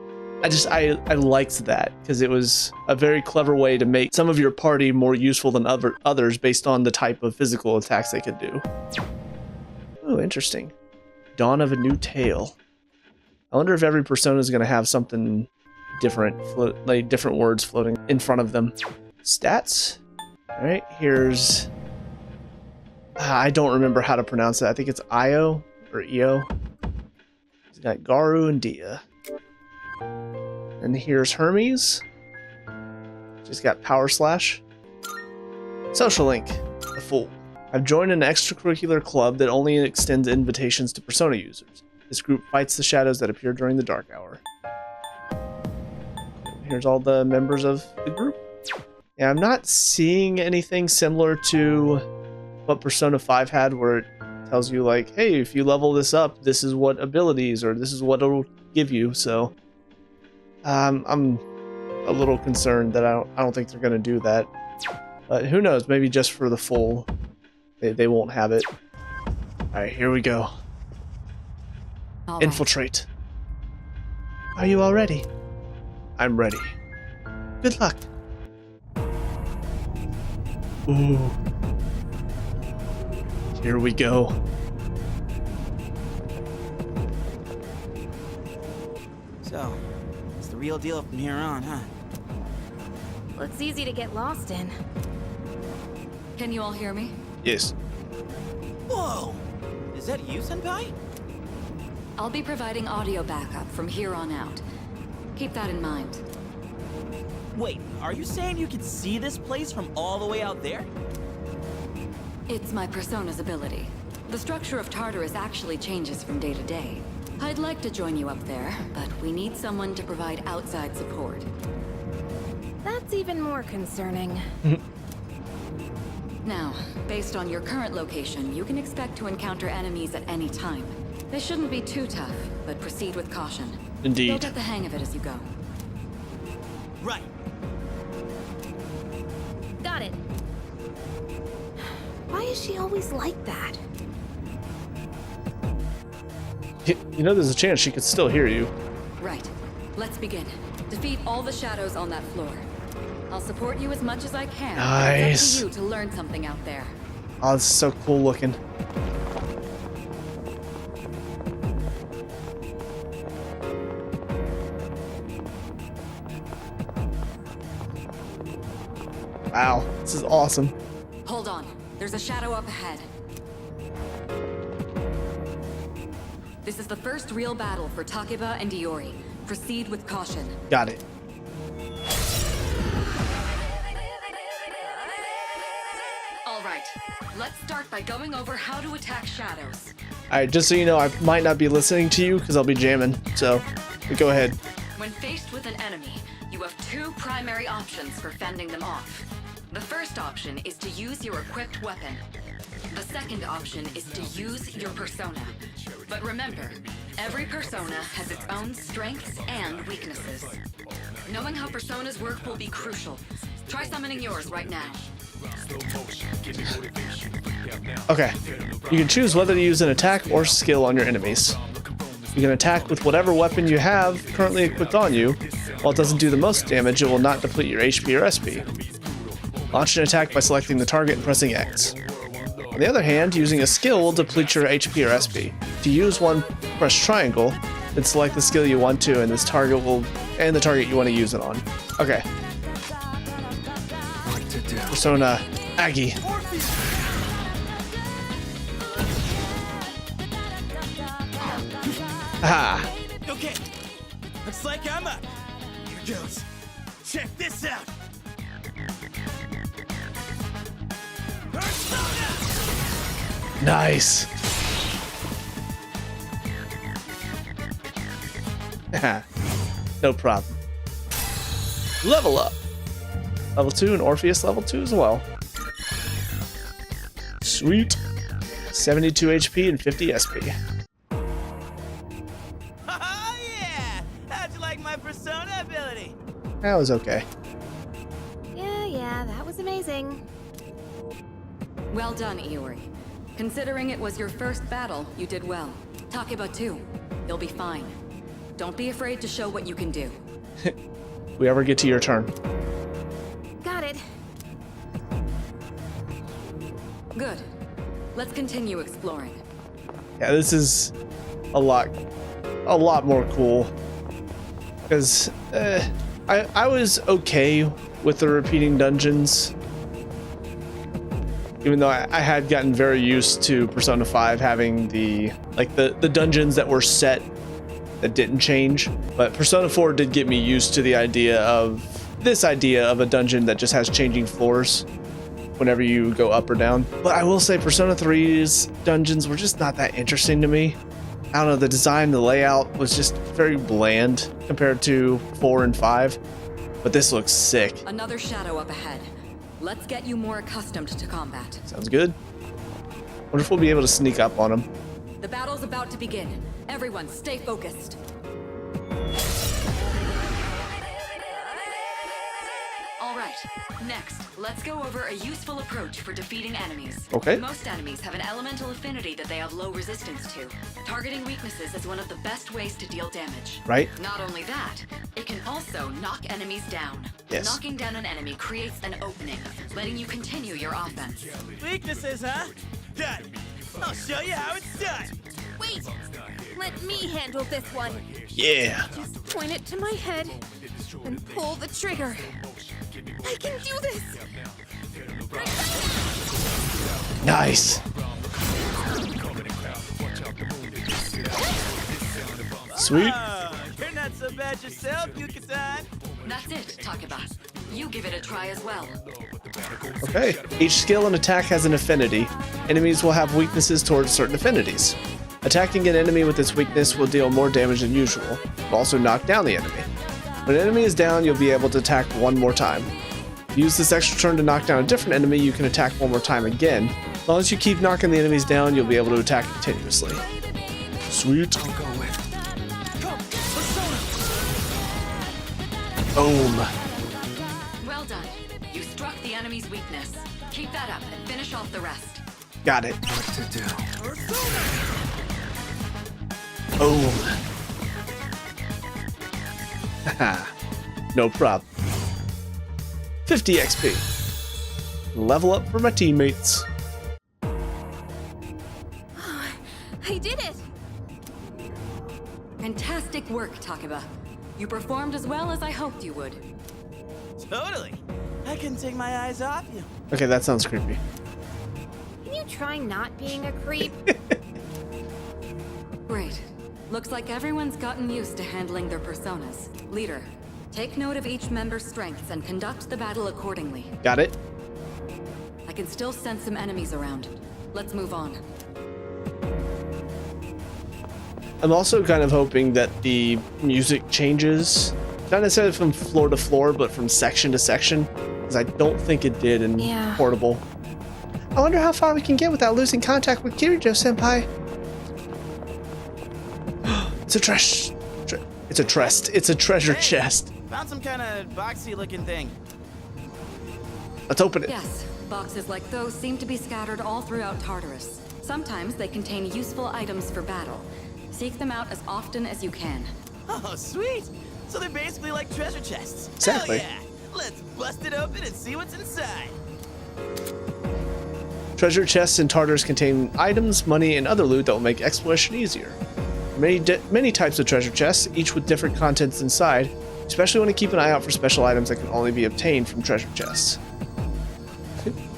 S1: I liked that because it was a very clever way to make some of your party more useful than others based on the type of physical attacks they could do. Oh, interesting. Dawn of a New Tale. I wonder if every persona is going to have something different, like different words floating in front of them. Stats. All right, here's... I don't remember how to pronounce it. I think it's Io or Io. He's got Garu and Dia. And here's Hermes. She's got Power Slash. Social Link, the Fool. I've joined an extracurricular club that only extends invitations to Persona users. This group fights the shadows that appear during the dark hour. Here's all the members of the group. Yeah, I'm not seeing anything similar to what Persona 5 had, where it tells you like, hey, if you level this up, this is what abilities or this is what it'll give you. So I'm a little concerned that I don't think they're gonna do that. But who knows? Maybe just for the full They won't have it. Alright, here we go.
S5: All right.
S1: Infiltrate. Are you all ready? I'm ready. Good luck. Ooh. Here we go.
S8: So, it's the real deal from here on, huh?
S3: Looks easy to get lost in.
S5: Can you all hear me?
S1: Yes.
S8: Whoa! Is that you, Senpai?
S5: I'll be providing audio backup from here on out. Keep that in mind.
S8: Wait, are you saying you can see this place from all the way out there?
S5: It's my persona's ability. The structure of Tartarus actually changes from day to day. I'd like to join you up there, but we need someone to provide outside support.
S3: That's even more concerning.
S5: Now, based on your current location, you can expect to encounter enemies at any time. They shouldn't be too tough, but proceed with caution.
S1: Indeed.
S5: You'll get the hang of it as you go.
S8: Right.
S3: Got it. Why is she always like that?
S1: You know, there's a chance she could still hear you.
S5: Right. Let's begin. Defeat all the shadows on that floor. I'll support you as much as I can.
S1: Nice.
S5: It's up to you to learn something out there.
S1: Oh, this is so cool looking. Wow, this is awesome.
S5: Hold on. There's a shadow up ahead. This is the first real battle for Takeba and Iori. Proceed with caution.
S1: Got it.
S5: All right. Let's start by going over how to attack shadows.
S1: Alright, just so you know, I might not be listening to you because I'll be jamming, so go ahead.
S5: When faced with an enemy, you have two primary options for fending them off. The first option is to use your equipped weapon. The second option is to use your persona. But remember, every persona has its own strengths and weaknesses. Knowing how personas work will be crucial. Try summoning yours right now.
S1: Okay, you can choose whether to use an attack or skill on your enemies. You can attack with whatever weapon you have currently equipped on you. While it doesn't do the most damage, it will not deplete your HP or SP. Launch an attack by selecting the target and pressing X. On the other hand, using a skill will deplete your HP or SP. To use one, press triangle, then select the skill you want to, and this target will and the target you want to use it on. Okay. Persona Aggie. Aha.
S8: Okay. Looks like I'm up. Here goes. Check this out.
S1: Nice. No problem. Level up. Level 2 and Orpheus level 2 as well. Sweet. 72 HP and 50 SP.
S8: Oh yeah! How'd you like my persona ability?
S1: That was okay.
S3: Yeah, that was amazing.
S5: Well done, Iori. Considering it was your first battle, you did well. Takeba too. You'll be fine. Don't be afraid to show what you can do.
S1: If we ever get to your turn.
S3: Got it.
S5: Good. Let's continue exploring.
S1: Yeah, this is a lot more cool. Because I was okay with the repeating dungeons. Even though I had gotten very used to Persona 5 having the dungeons that were set that didn't change. But Persona 4 did get me used to the idea of a dungeon that just has changing floors whenever you go up or down. But I will say Persona 3's dungeons were just not that interesting to me. I don't know, the design, the layout was just very bland compared to 4 and 5. But this looks sick.
S5: Another shadow up ahead. Let's get you more accustomed to combat.
S1: Sounds good. Wonder if we'll be able to sneak up on him.
S5: The battle's about to begin. Everyone, stay focused. All right. Next, let's go over a useful approach for defeating enemies.
S1: Okay.
S5: Most enemies have an elemental affinity that they have low resistance to. Targeting weaknesses is one of the best ways to deal damage.
S1: Right.
S5: Not only that, it can also knock enemies down.
S1: Yes.
S5: Knocking down an enemy creates an opening, letting you continue your offense.
S8: Weaknesses, huh? Done. I'll show you how it's done.
S3: Wait! Let me handle this one.
S1: Yeah.
S3: Just point it to my head and pull the trigger. I can do this!
S1: Nice. Sweet.
S8: You're not so bad yourself, Yuka-san.
S5: That's it, Takeba. You give it a try as well.
S1: Okay. Each skill and attack has an affinity. Enemies will have weaknesses towards certain affinities. Attacking an enemy with this weakness will deal more damage than usual, but also knock down the enemy. When an enemy is down, you'll be able to attack one more time. Use this extra turn to knock down a different enemy, you can attack one more time again. As long as you keep knocking the enemies down, you'll be able to attack continuously. Sweet. Boom.
S5: Well done. You struck the enemy's weakness. Keep that up and finish off the rest.
S1: Got it.
S2: What to do?
S1: Boom. Haha. No problem. 50 XP. Level up for my teammates.
S3: I did it!
S5: Fantastic work, Takeba. You performed as well as I hoped you would.
S8: Totally. I couldn't take my eyes off you.
S1: Okay, that sounds creepy.
S3: Can you try not being a creep?
S5: Great. Looks like everyone's gotten used to handling their personas. Leader, take note of each member's strengths and conduct the battle accordingly.
S1: Got it.
S5: I can still sense some enemies around. Let's move on.
S1: I'm also kind of hoping that the music changes, not necessarily from floor to floor, but from section to section, because I don't think it did in
S3: Yeah.
S1: Portable. I wonder how far we can get without losing contact with Kirijo-senpai. It's a it's a treasure
S8: Hey,
S1: chest.
S8: Found some kind of boxy-looking thing.
S1: Let's open it.
S5: Yes, boxes like those seem to be scattered all throughout Tartarus. Sometimes they contain useful items for battle. Seek them out as often as you can.
S8: Oh, sweet. So they're basically like treasure chests.
S1: Exactly.
S8: Hell yeah. Let's bust it open and see what's inside.
S1: Treasure chests in Tartarus contain items, money, and other loot that will make exploration easier. Many types of treasure chests, each with different contents inside. Especially want to keep an eye out for special items that can only be obtained from treasure chests.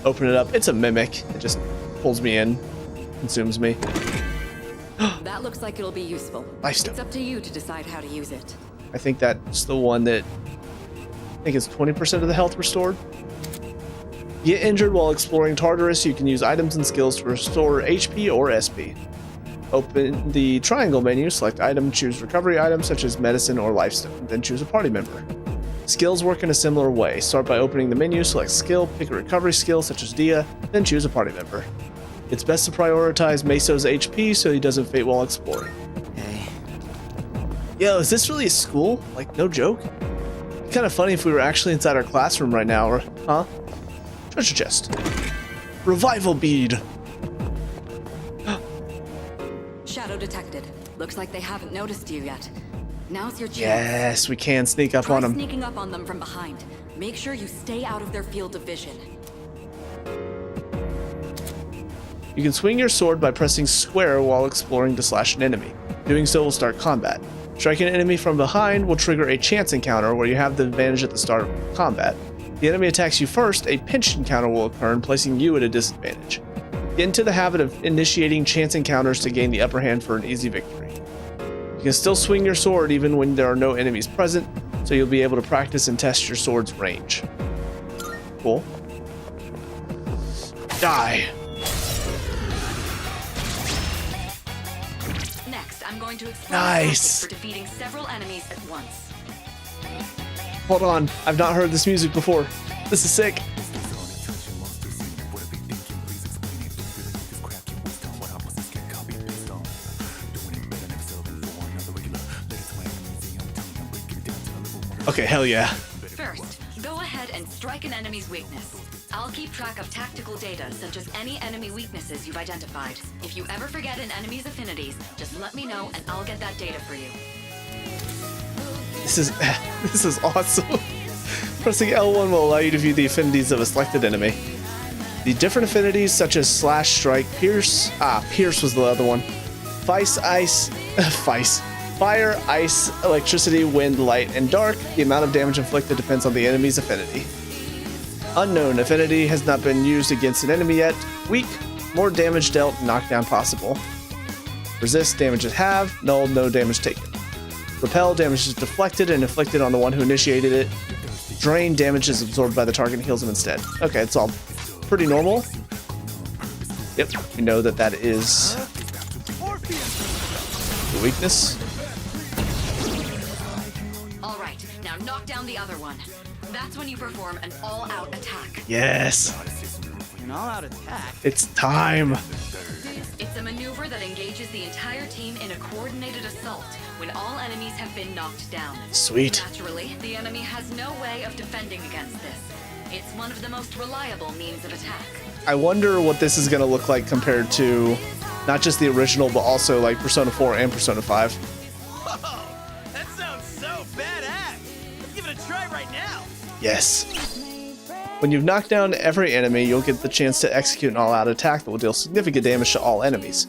S1: Open it up. It's a mimic. It just pulls me in, consumes me.
S5: That looks like it'll be useful.
S1: Lifestone.
S5: It's up to you to decide how to use it.
S1: I think that's the one that I think it's 20% of the health restored. Get injured while exploring Tartarus, you can use items and skills to restore HP or SP. Open the triangle menu, select item, choose recovery items such as medicine or lifestone, then choose a party member. Skills work in a similar way. Start by opening the menu, select skill, pick a recovery skill such as Dia, then choose a party member. It's best to prioritize Meso's HP so he doesn't faint while exploring.
S8: Hey.
S1: Yo, is this really a school? Like, no joke? Kind of funny if we were actually inside our classroom right now, or, huh? Treasure chest. Revival bead.
S5: Shadow detected. Looks like they haven't noticed you yet. Now's your chance.
S1: Yes, we can sneak up
S5: Try
S1: on them.
S5: sneaking up on them from behind. Make sure you stay out of their field of vision.
S1: You can swing your sword by pressing square while exploring to slash an enemy. Doing so will start combat. Striking an enemy from behind will trigger a chance encounter where you have the advantage at the start of combat. If the enemy attacks you first, a pinch encounter will occur, placing you at a disadvantage. Get into the habit of initiating chance encounters to gain the upper hand for an easy victory. You can still swing your sword even when there are no enemies present, so you'll be able to practice and test your sword's range. Cool. Die.
S5: Next, I'm going to explore
S1: Nice.
S5: the tactic for defeating several enemies at once.
S1: Hold on, I've not heard this music before. This is sick. Okay, hell yeah.
S5: First, go ahead and strike an enemy's weakness. I'll keep track of tactical data, such as any enemy weaknesses you've identified. If you ever forget an enemy's affinities, just let me know and I'll get that data for you.
S1: This is awesome. Pressing L1 will allow you to view the affinities of a selected enemy. The different affinities such as slash, strike, pierce. Pierce was the other one. Fire, ice, electricity, wind, light, and dark. The amount of damage inflicted depends on the enemy's affinity. Unknown affinity has not been used against an enemy yet. Weak, more damage dealt, knockdown possible. Resist, damage is halved. Null, no damage taken. Repel, damage is deflected and inflicted on the one who initiated it. Drain, damage is absorbed by the target and heals him instead. Okay, it's all pretty normal. Yep, we know that is the weakness.
S5: All right, now knock down the other one. That's when you perform an all-out attack.
S1: Yes,
S8: An all-out attack?
S1: it's time.
S5: It's a maneuver that engages the entire team in a coordinated assault when all enemies have been knocked down.
S1: Sweet.
S5: Naturally, the enemy has no way of defending against this. It's one of the most reliable means of attack.
S1: I wonder what this is going to look like compared to not just the original, but also like Persona 4 and Persona 5.
S8: Whoa! That sounds so badass! Let's give it a try right now!
S1: Yes. When you've knocked down every enemy, you'll get the chance to execute an all-out attack that will deal significant damage to all enemies.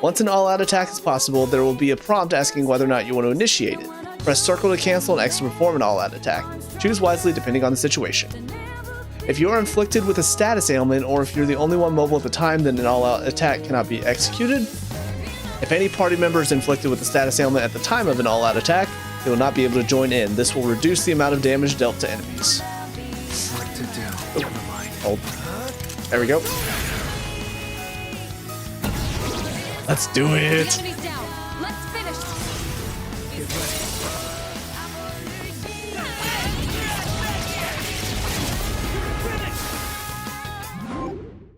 S1: Once an all-out attack is possible, there will be a prompt asking whether or not you want to initiate it. Press circle to cancel and X to perform an all-out attack. Choose wisely depending on the situation. If you are inflicted with a status ailment, or if you're the only one mobile at the time, then an all-out attack cannot be executed. If any party member is inflicted with a status ailment at the time of an all-out attack, they will not be able to join in. This will reduce the amount of damage dealt to enemies.
S9: What to do? Never mind.
S1: Hold. There we go. Let's do
S5: The
S1: it.
S5: enemy's down. Let's finish.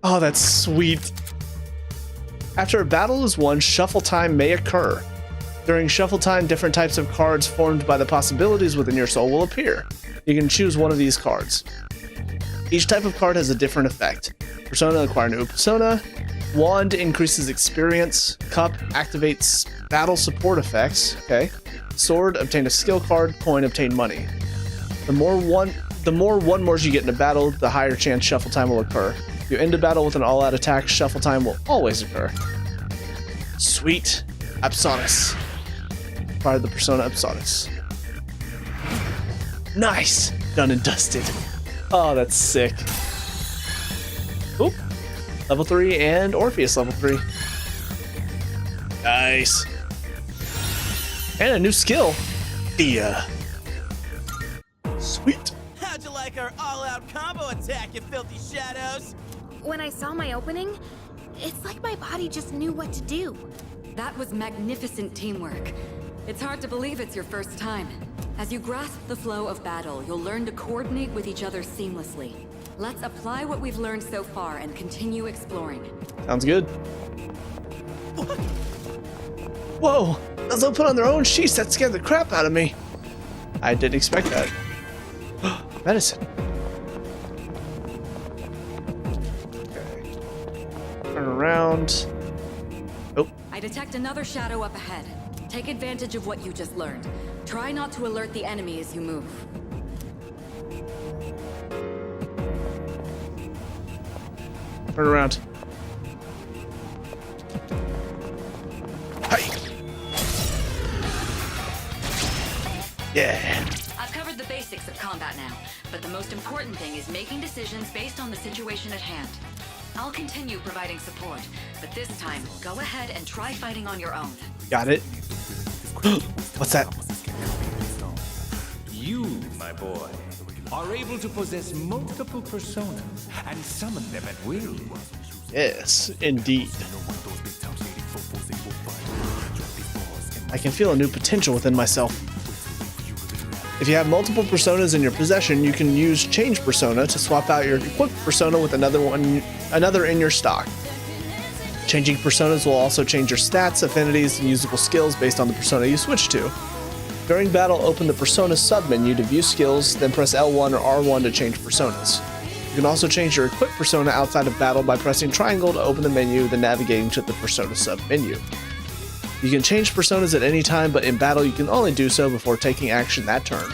S1: Oh, that's sweet. After a battle is won, shuffle time may occur. During shuffle time, different types of cards formed by the possibilities within your soul will appear. You can choose one of these cards. Each type of card has a different effect. Persona, acquire new persona. Wand increases experience. Cup activates battle support effects. Okay. Sword, obtain a skill card. Coin, obtain money. The more one-mores you get in a battle, the higher chance shuffle time will occur. If you end a battle with an all-out attack, shuffle time will always occur. Sweet. Apsanis. Acquire the persona Apsanis. Nice! Done and dusted. Oh, that's sick. Oop. Level 3 and Orpheus level 3. Nice. And a new skill. Yeah. Sweet.
S8: How'd you like our all-out combo attack, you filthy shadows?
S3: When I saw my opening, it's like my body just knew what to do.
S5: That was magnificent teamwork. It's hard to believe it's your first time. As you grasp the flow of battle, you'll learn to coordinate with each other seamlessly. Let's apply what we've learned so far and continue exploring.
S1: Sounds good. Whoa! Those open on their own sheets, that scared the crap out of me. I didn't expect that. Medicine. Okay. Turn around. Oh.
S5: I detect another shadow up ahead. Take advantage of what you just learned. Try not to alert the enemy as you move.
S1: Turn around. Hi. Yeah.
S5: I've covered the basics of combat now, but the most important thing is making decisions based on the situation at hand. I'll continue providing support, but this time, go ahead and try fighting on your own.
S1: Got it. What's that?
S9: You, my boy, are able to possess multiple personas and summon them at will.
S1: Yes, indeed. I can feel a new potential within myself. If you have multiple personas in your possession, you can use Change Persona to swap out your equipped persona with another in your stock. Changing personas will also change your stats, affinities, and usable skills based on the persona you switch to. During battle, open the Persona submenu to view skills, then press L1 or R1 to change personas. You can also change your equipped persona outside of battle by pressing triangle to open the menu, then navigating to the Persona submenu. You can change personas at any time, but in battle you can only do so before taking action that turn.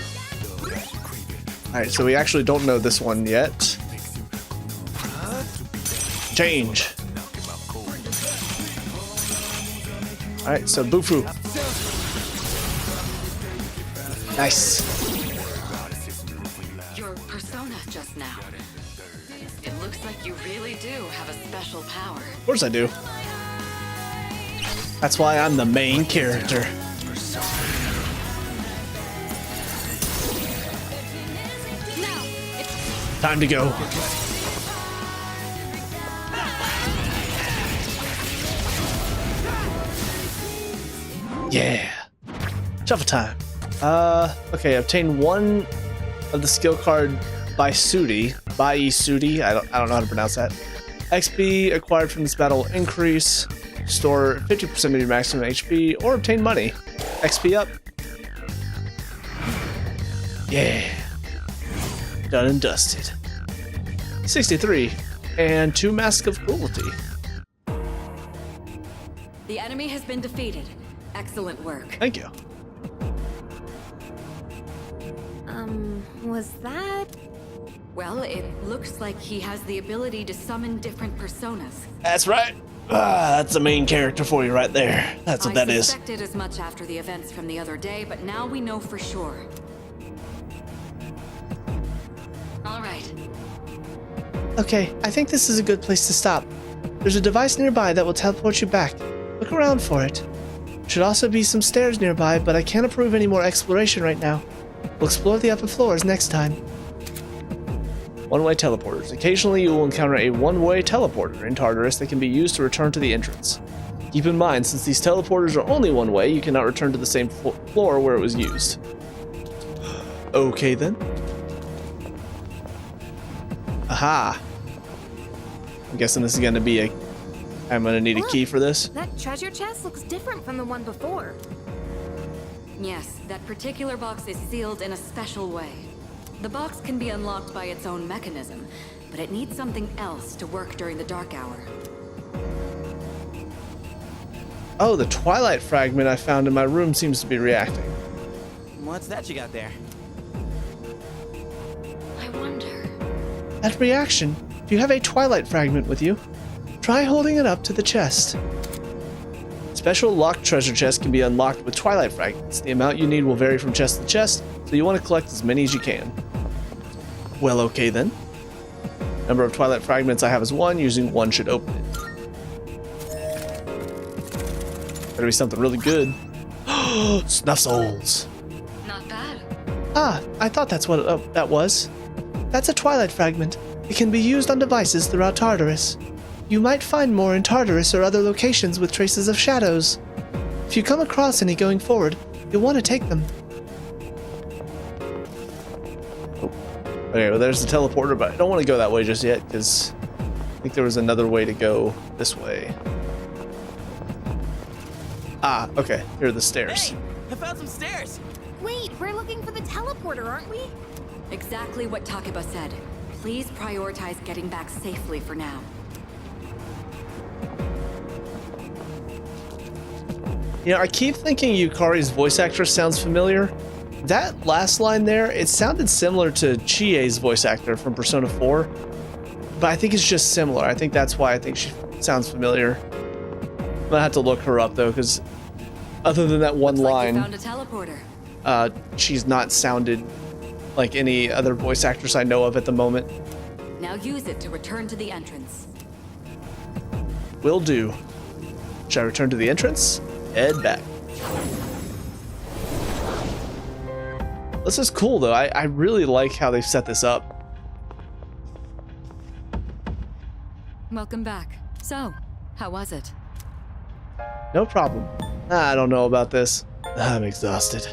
S1: Alright, so we actually don't know this one yet. Change. Alright, so Bufu. Nice.
S5: Your persona just now. It looks like you really do have a special power.
S1: Of course I do. That's why I'm the main character. Time to go. Yeah. Shuffle time. Okay, obtain one of the skill card by Sudi. I don't know how to pronounce that. XP acquired from this battle will increase. Store 50% of your maximum HP or obtain money. XP up. Yeah. Done and dusted. 63. And 2 Mask of Cruelty.
S5: The enemy has been defeated. Excellent work.
S1: Thank you.
S3: Was that?
S5: Well, it looks like he has the ability to summon different personas.
S1: That's right. That's the main character for you right there. That's what that
S5: I
S1: is.
S5: suspected as much after the events from the other day, but now we know for sure. All right.
S1: Okay, I think this is a good place to stop. There's a device nearby that will teleport you back. Look around for it. Should also be some stairs nearby, but I can't approve any more exploration right now. We'll explore the upper floors next time. One-way teleporters. Occasionally you will encounter a one-way teleporter in Tartarus that can be used to return to the entrance. Keep in mind, since these teleporters are only one way, you cannot return to the same floor where it was used. Okay then. Aha. I'm guessing this is going to be I'm going to need a key for this.
S3: That treasure chest looks different from the one before.
S5: Yes, that particular box is sealed in a special way. The box can be unlocked by its own mechanism, but it needs something else to work during the dark hour.
S1: Oh, the Twilight fragment I found in my room seems to be reacting.
S8: What's that you got there?
S5: I wonder...
S1: That reaction. Do you have a Twilight fragment with you? Try holding it up to the chest. Special locked treasure chests can be unlocked with Twilight fragments. The amount you need will vary from chest to chest, so you want to collect as many as you can. Well, okay then. Number of Twilight fragments I have is 1. Using 1 should open it. Better be something really good. Snuff souls.
S5: Not bad.
S1: Ah, I thought that's what that was. That's a Twilight fragment. It can be used on devices throughout Tartarus. You might find more in Tartarus or other locations with traces of shadows. If you come across any going forward, you'll want to take them. Oh. Okay, well there's the teleporter, but I don't want to go that way just yet, because I think there was another way to go this way. Ah, okay, here are the stairs.
S8: Hey, I found some stairs.
S3: Wait, we're looking for the teleporter, aren't we?
S5: Exactly what Takeba said. Please prioritize getting back safely for now.
S1: You know, I keep thinking Yukari's voice actress sounds familiar. That last line there, it sounded similar to Chie's voice actor from Persona 4. But I think it's just similar. I think that's why I think she sounds familiar. I'm gonna have to look her up though, because other than that one
S5: Looks
S1: line,
S5: like you found a teleporter.
S1: she's not sounded like any other voice actress I know of at the moment.
S5: Now use it to return to the entrance.
S1: Will do. Should I return to the entrance? Head back. This is cool though. I really like how they've set this up.
S5: Welcome back. So, how was it?
S1: No problem. I don't know about this. I'm exhausted.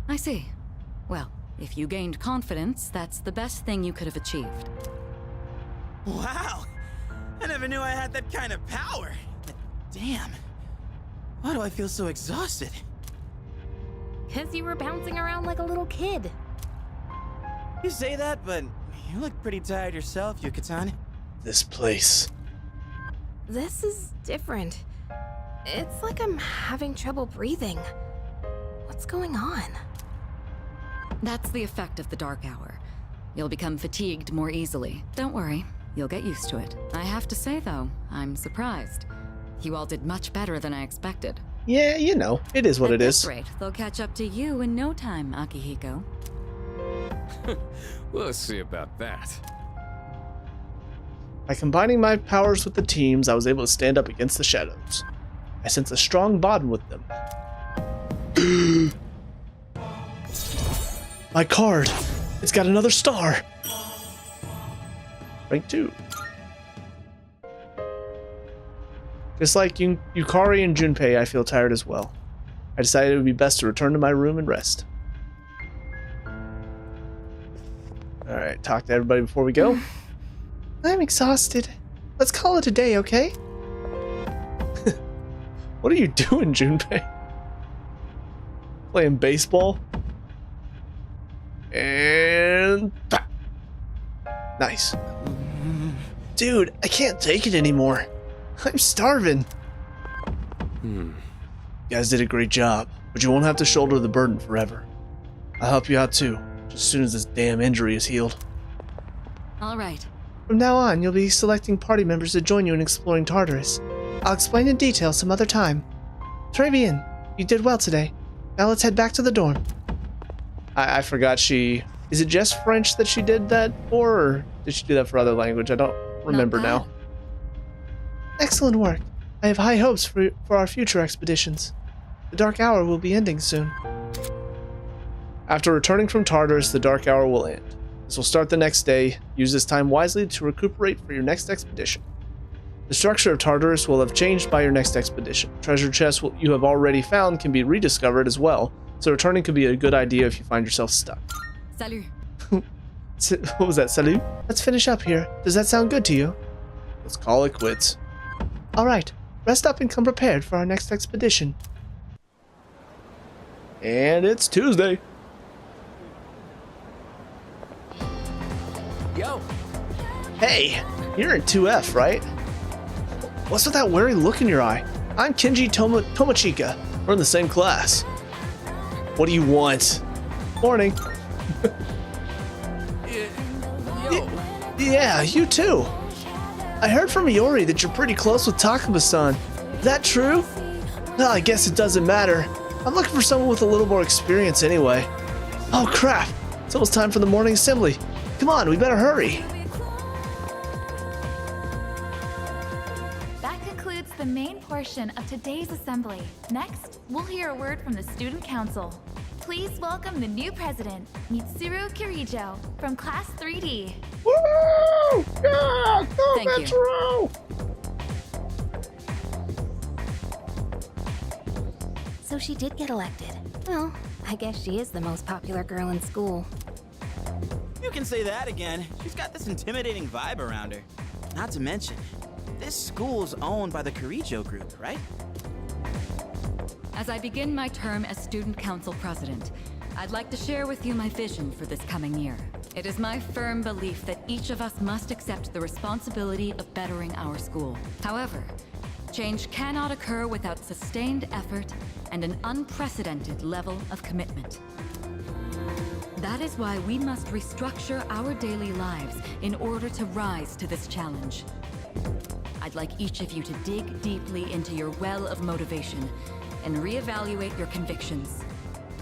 S5: I see. Well, if you gained confidence, that's the best thing you could have achieved.
S8: Wow! I never knew I had that kind of power. But damn. Why do I feel so exhausted?
S3: Because you were bouncing around like a little kid.
S8: You say that, but you look pretty tired yourself, Yucatan.
S1: This place.
S3: This is different. It's like I'm having trouble breathing. What's going on?
S5: That's the effect of the dark hour. You'll become fatigued more easily. Don't worry, you'll get used to it. I have to say, though, I'm surprised. You all did much better than I expected.
S1: Yeah, you know, it is what
S5: At
S1: it
S5: this
S1: is.
S5: rate, they'll catch up to you in no time, Akihiko.
S4: We'll see about that.
S1: By combining my powers with the teams, I was able to stand up against the shadows. I sense a strong bond with them. My card! It's got another star! Rank 2. Just like Yukari and Junpei, I feel tired as well. I decided it would be best to return to my room and rest. Alright, talk to everybody before we go. I'm exhausted. Let's call it a day, okay? What are you doing, Junpei? Playing baseball? And... Nice. Dude, I can't take it anymore. I'm starving. You guys did a great job, but you won't have to shoulder the burden forever. I'll help you out too, just as soon as this damn injury is healed.
S5: All right.
S1: From now on, you'll be selecting party members to join you in exploring Tartarus. I'll explain in detail some other time. Très bien. You did well today. Now let's head back to the dorm. I forgot she... Is it just French that she did that for, or did she do that for other language? I don't remember
S5: Not bad.
S1: now. Excellent work. I have high hopes for our future expeditions. The Dark Hour will be ending soon. After returning from Tartarus, the Dark Hour will end. This will start the next day. Use this time wisely to recuperate for your next expedition. The structure of Tartarus will have changed by your next expedition. Treasure chests you have already found can be rediscovered as well, so returning could be a good idea if you find yourself stuck.
S5: Salut.
S1: What was that, salut? Let's finish up here. Does that sound good to you? Let's call it quits. Alright, rest up and come prepared for our next expedition. And it's Tuesday.
S9: Yo!
S1: Hey, you're in 2F, right? What's with that wary look in your eye? I'm Kenji Tomochika. We're in the same class. What do you want? Morning.
S9: Yo!
S1: Yeah, you too. I heard from Iori that you're pretty close with Takuma-san. Is that true? Well, I guess it doesn't matter. I'm looking for someone with a little more experience anyway. Oh crap, it's almost time for the morning assembly. Come on, we better hurry.
S10: That concludes the main portion of today's assembly. Next, we'll hear a word from the Student Council. Please welcome the new president, Mitsuru Kirijo, from Class 3D.
S1: Woo! Yeah, go
S5: Thank you.
S1: Metro!
S3: So she did get elected. Well, I guess she is the most popular girl in school.
S8: You can say that again. She's got this intimidating vibe around her. Not to mention, this school's owned by the Kirijo group, right?
S5: As I begin my term as Student Council President, I'd like to share with you my vision for this coming year. It is my firm belief that each of us must accept the responsibility of bettering our school. However, change cannot occur without sustained effort and an unprecedented level of commitment. That is why we must restructure our daily lives in order to rise to this challenge. I'd like each of you to dig deeply into your well of motivation and reevaluate your convictions.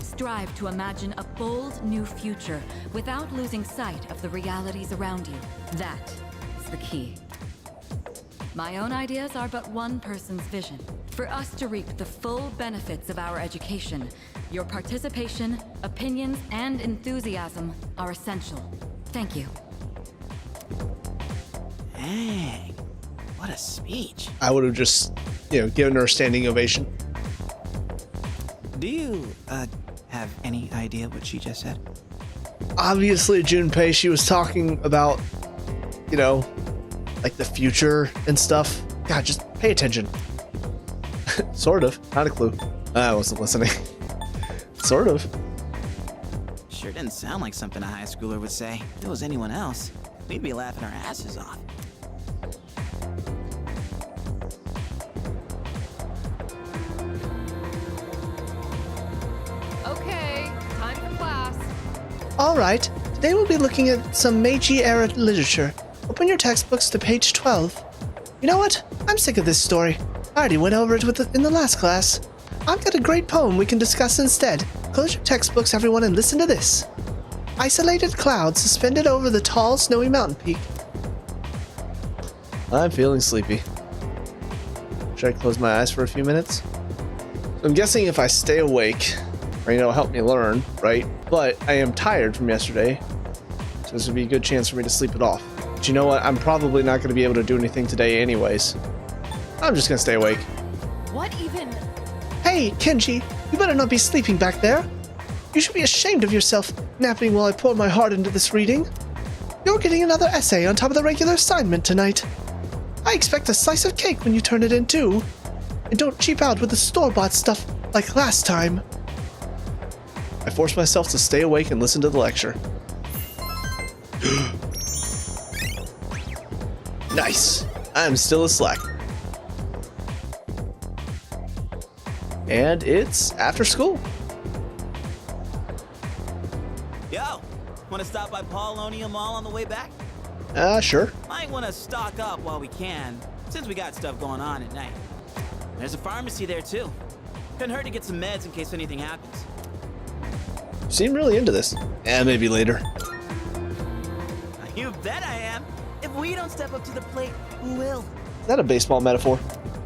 S5: Strive to imagine a bold new future without losing sight of the realities around you. That is the key. My own ideas are but one person's vision. For us to reap the full benefits of our education, your participation, opinions, and enthusiasm are essential. Thank you.
S8: Dang, what a speech.
S1: I would have just, given her a standing ovation.
S8: Do you, have any idea what she just said?
S1: Obviously, Junpei, she was talking about, like the future and stuff. God, just pay attention. Sort of. Not a clue. I wasn't listening. Sort of.
S8: Sure didn't sound like something a high schooler would say. If it was anyone else, we'd be laughing our asses off.
S11: Okay, time for class.
S12: Alright, today we'll be looking at some Meiji-era literature. Open your textbooks to page 12. You know what? I'm sick of this story. I already went over it in the last class. I've got a great poem we can discuss instead. Close your textbooks, everyone, and listen to this. Isolated clouds suspended over the tall, snowy mountain peak.
S1: I'm feeling sleepy. Should I close my eyes for a few minutes? I'm guessing if I stay awake, it'll help me learn, right? But I am tired from yesterday, so this would be a good chance for me to sleep it off. But you know what? I'm probably not going to be able to do anything today anyways. I'm just going to stay awake.
S11: What even?
S12: Hey, Kenji, you better not be sleeping back there. You should be ashamed of yourself, napping while I pour my heart into this reading. You're getting another essay on top of the regular assignment tonight. I expect a slice of cake when you turn it in, too. And don't cheap out with the store-bought stuff like last time.
S1: I forced myself to stay awake and listen to the lecture. Nice. I'm still a slacker. And it's after school.
S8: Yo, want to stop by Paulonia Mall on the way back?
S1: Sure.
S8: Might want to stock up while we can, since we got stuff going on at night. There's a pharmacy there too. Couldn't hurt to get some meds in case anything happens.
S1: You seem really into this. Maybe later.
S8: You bet I am. If we don't step up to the plate, who will?
S1: Is that a baseball metaphor?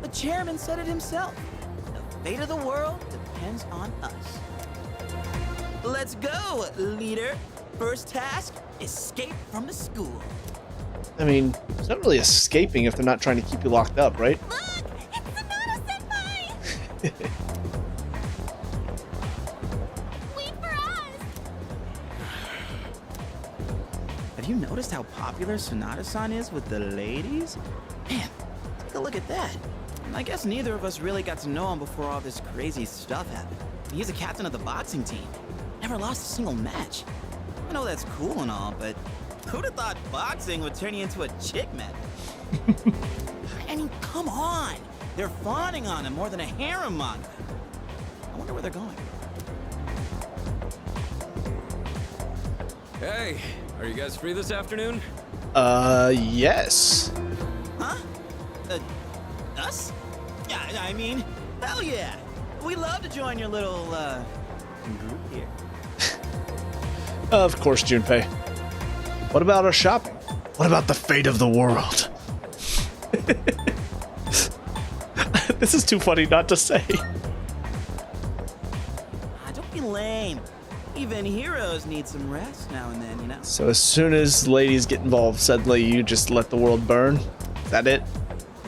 S8: The chairman said it himself. The fate of the world depends on us. Let's go, leader. First task, escape from the school.
S1: I mean, it's not really escaping if they're not trying to keep you locked up, right?
S6: Look! It's Sonata-senpai! Wait for us!
S8: Have you noticed how popular Sonata-san is with the ladies? Man, take a look at that. I guess neither of us really got to know him before all this crazy stuff happened. He's a captain of the boxing team. Never lost a single match. I know that's cool and all, but who'd have thought boxing would turn you into a chick magnet? I mean, come on! They're fawning on him more than a harem manga. I wonder where they're going.
S4: Hey, are you guys free this afternoon?
S1: Yes.
S8: Huh? Us? Yeah, I mean, hell yeah! We'd love to join your little, group here.
S1: Of course, Junpei. What about our shopping? What about the fate of the world? This is too funny not to say.
S8: Don't be lame. Even heroes need some rest now and then, you know?
S1: So as soon as ladies get involved, suddenly you just let the world burn? Is that it?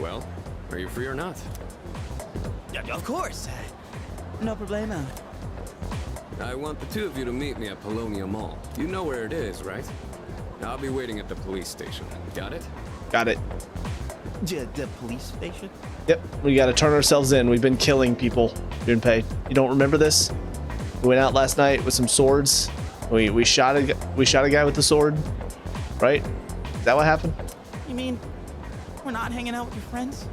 S4: Well, are you free or not?
S8: Yeah, of course. No problemo.
S4: I want the two of you to meet me at Paulonia Mall. You know where it is, right? I'll be waiting at the police station. Got it?
S1: Got it.
S8: The police station?
S1: Yep, we gotta turn ourselves in. We've been killing people, Junpei. You don't remember this? We went out last night with some swords. We shot a guy with the sword, right? Is that what happened?
S8: You mean we're not hanging out with your friends?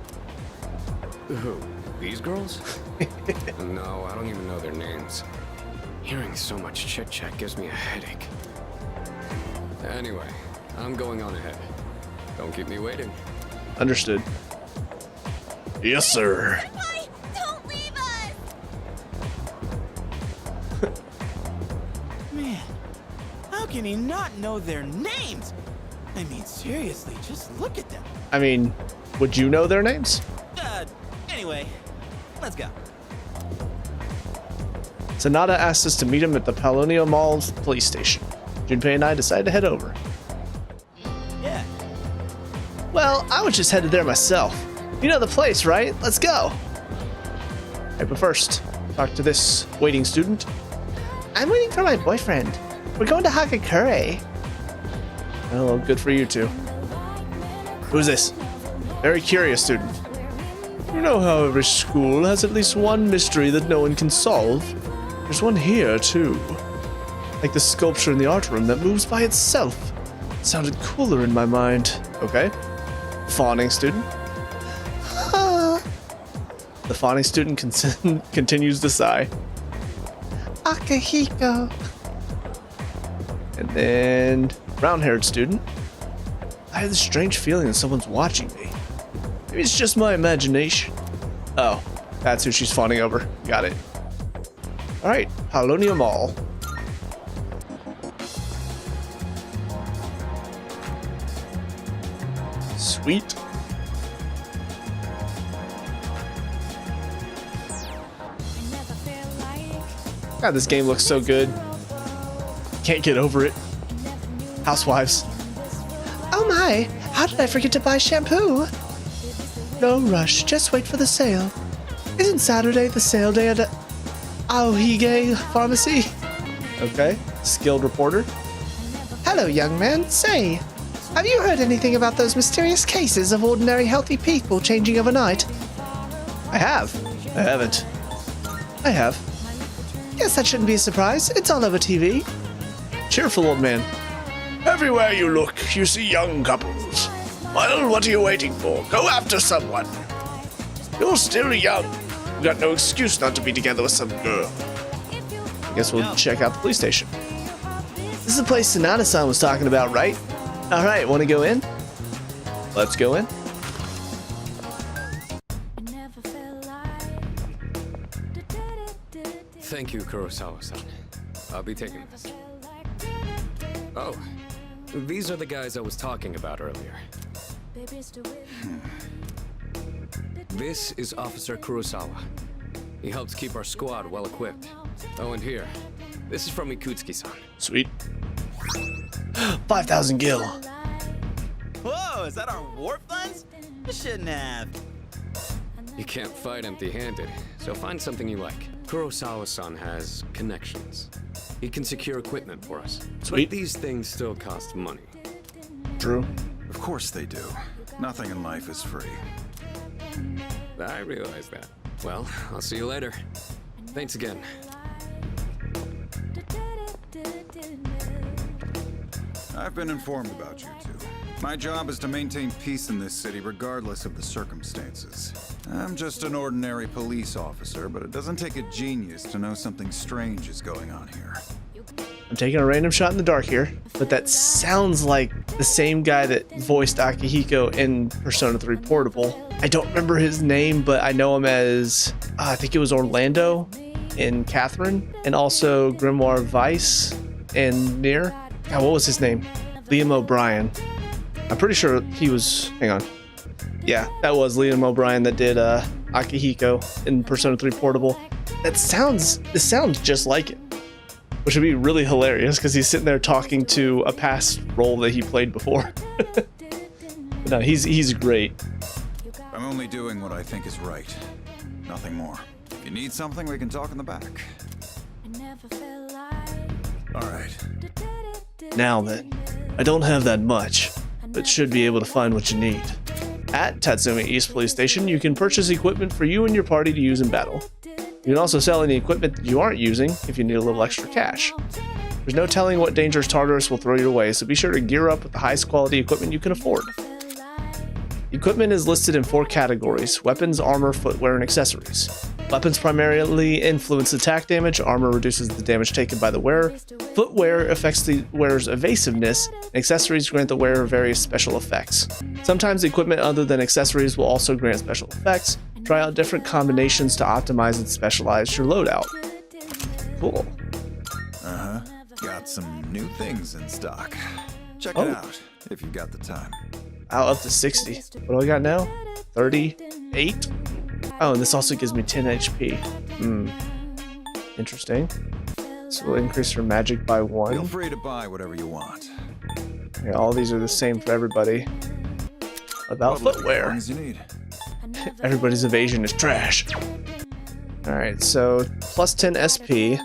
S4: Who? These girls? No, I don't even know their names. Hearing so much chit-chat gives me a headache. Anyway, I'm going on ahead. Don't keep me waiting.
S1: Understood. Yes, sir.
S6: Senpai, don't leave us!
S8: Man, how can he not know their names? I mean, seriously, just look at them.
S1: I mean, would you know their names?
S8: Anyway, let's go.
S1: Sonata asked us to meet him at the Paulonia Mall's police station. Junpei and I decided to head over.
S8: Yeah.
S1: Well, I was just headed there myself. You know the place, right? Let's go. Hey, but first, talk to this waiting student.
S12: I'm waiting for my boyfriend. We're going to Hagakure.
S1: Oh, good for you two. Who's this? Very curious student. You know how every school has at least one mystery that no one can solve? There's one here, too. Like the sculpture in the art room that moves by itself. It sounded cooler in my mind. Okay. Fawning student. The fawning student continues to sigh.
S12: Akihiko.
S1: And then, brown-haired student. I have this strange feeling that someone's watching me. Maybe it's just my imagination. Oh, that's who she's fawning over. Got it. Alright, Paolonia Mall. Sweet. God, this game looks so good. Can't get over it. Housewives.
S12: Oh my, how did I forget to buy shampoo? No rush, just wait for the sale. Isn't Saturday the sale day at Aohige Pharmacy?
S1: Okay, skilled reporter.
S12: Hello, young man. Say, have you heard anything about those mysterious cases of ordinary healthy people changing overnight?
S1: I have. I haven't. I have.
S12: Guess that shouldn't be a surprise. It's all over TV.
S1: Cheerful old man.
S13: Everywhere you look, you see young couples. Well, what are you waiting for? Go after someone. You're still young. You got no excuse not to be together with some girl.
S1: I guess we'll check out the police station. This is the place Sanada-san was talking about, right? Alright, want to go in? Let's go in.
S4: Thank you, Kurosawa-san. I'll be taking this. Oh, these are the guys I was talking about earlier. This is Officer Kurosawa. He helps keep our squad well equipped. Oh, and here, this is from Ikutsuki-san.
S1: Sweet. 5,000 gil.
S8: Whoa, is that our war funds? You shouldn't have.
S4: You can't fight empty-handed, so find something you like. Kurosawa-san has connections. He can secure equipment for us.
S1: Sweet.
S4: But these things still cost money.
S1: True.
S14: Of course they do. Nothing in life is free.
S4: I realize that. Well, I'll see you later. Thanks again.
S14: I've been informed about you two. My job is to maintain peace in this city regardless of the circumstances. I'm just an ordinary police officer, but it doesn't take a genius to know something strange is going on here.
S1: I'm taking a random shot in the dark here, but that sounds like the same guy that voiced Akihiko in Persona 3 Portable. I don't remember his name, but I know him as, I think it was Orlando in Catherine, and also Grimoire Weiss in Nier. God, what was his name? Liam O'Brien. I'm pretty sure he was, hang on. Yeah, that was Liam O'Brien that did Akihiko in Persona 3 Portable. This sounds just like it. Which would be really hilarious because he's sitting there talking to a past role that he played before. But no, he's great.
S14: I'm only doing what I think is right. Nothing more. If you need something, we can talk in the back. All right.
S1: Now then, I don't have that much, but should be able to find what you need. At Tatsumi East Police Station, you can purchase equipment for you and your party to use in battle. You can also sell any equipment that you aren't using if you need a little extra cash. There's no telling what dangers Tartarus will throw your way, so be sure to gear up with the highest quality equipment you can afford. Equipment is listed in 4 categories: weapons, armor, footwear, and accessories. Weapons primarily influence attack damage, armor reduces the damage taken by the wearer, footwear affects the wearer's evasiveness, and accessories grant the wearer various special effects. Sometimes equipment other than accessories will also grant special effects. Try out different combinations to optimize and specialize your loadout. Cool.
S14: Uh-huh. Got some new things in stock. Check it out, if you've got the time.
S1: Up to 60. What do I got now? 38? Oh, and this also gives me 10 HP. Interesting. So we'll increase your magic by 1.
S14: Feel free to buy whatever you want.
S1: Yeah, all these are the same for everybody. About footwear.
S14: You need.
S1: Everybody's evasion is trash. Alright, so plus 10 SP,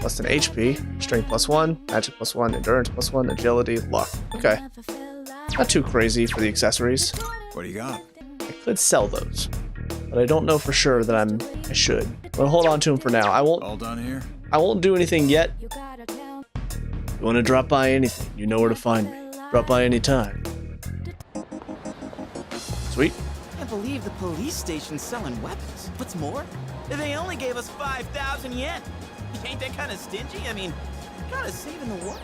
S1: plus 10 HP, strength plus 1, magic plus 1, endurance plus 1, agility, luck. Okay. Not too crazy for the accessories.
S14: What do you got?
S1: I could sell those. but I don't know for sure that I should. But hold on to him for now.
S14: All done here?
S1: I won't do anything yet. If you want to drop by anything, you know where to find me. Drop by anytime. Sweet.
S8: I can't believe the police station's selling weapons. What's more, they only gave us 5,000 yen. Ain't that kind of stingy? I mean, kind of saving the world.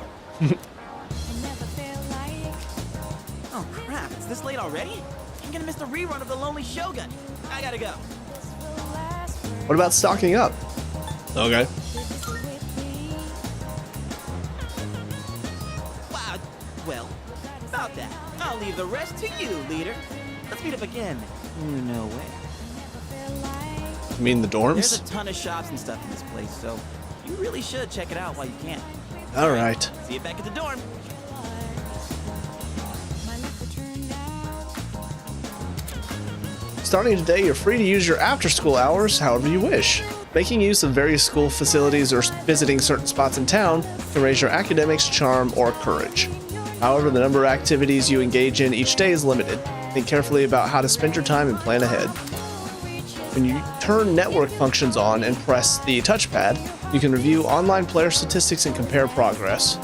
S8: Oh crap, it's this late already? I'm gonna miss the rerun of The Lonely Shogun. I gotta go.
S1: What about stocking up? Okay.
S8: Wow, well, about that. I'll leave the rest to you, leader. Let's meet up again. You know where.
S1: You mean the dorms?
S8: There's a ton of shops and stuff in this place, so you really should check it out while you can.
S1: All right.
S8: See you back at the dorm.
S1: Starting today, you're free to use your after-school hours however you wish. Making use of various school facilities or visiting certain spots in town can raise your academics, charm, or courage. However, the number of activities you engage in each day is limited. Think carefully about how to spend your time and plan ahead. When you turn network functions on and press the touchpad, you can review online player statistics and compare progress.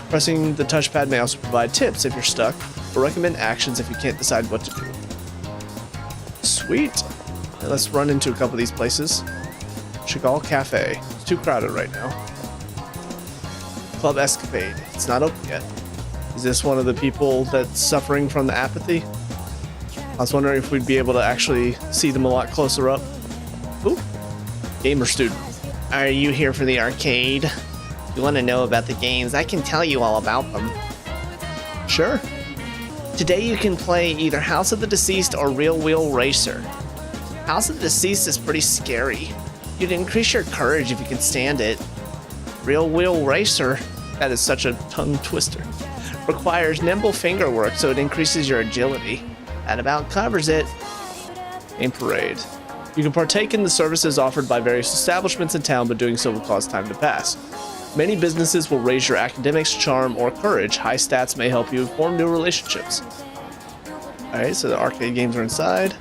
S1: Pressing the touchpad may also provide tips if you're stuck, or recommend actions if you can't decide what to do. Sweet. Okay, let's run into a couple of these places. Chagall Cafe. It's too crowded right now. Club Escapade. It's not open yet. Is this one of the people that's suffering from the apathy? I was wondering if we'd be able to actually see them a lot closer up. Ooh. Gamer student. Are you here for the arcade? If you want to know about the games, I can tell you all about them. Sure. Today you can play either House of the Deceased or Real Wheel Racer. House of the Deceased is pretty scary. You'd increase your courage if you could stand it. Real Wheel Racer, that is such a tongue twister, requires nimble finger work, so it increases your agility. That about covers it. Game Parade. You can partake in the services offered by various establishments in town, but doing so will cause time to pass. Many businesses will raise your academics, charm, or courage. High stats may help you form new relationships. Alright, so the arcade games are inside.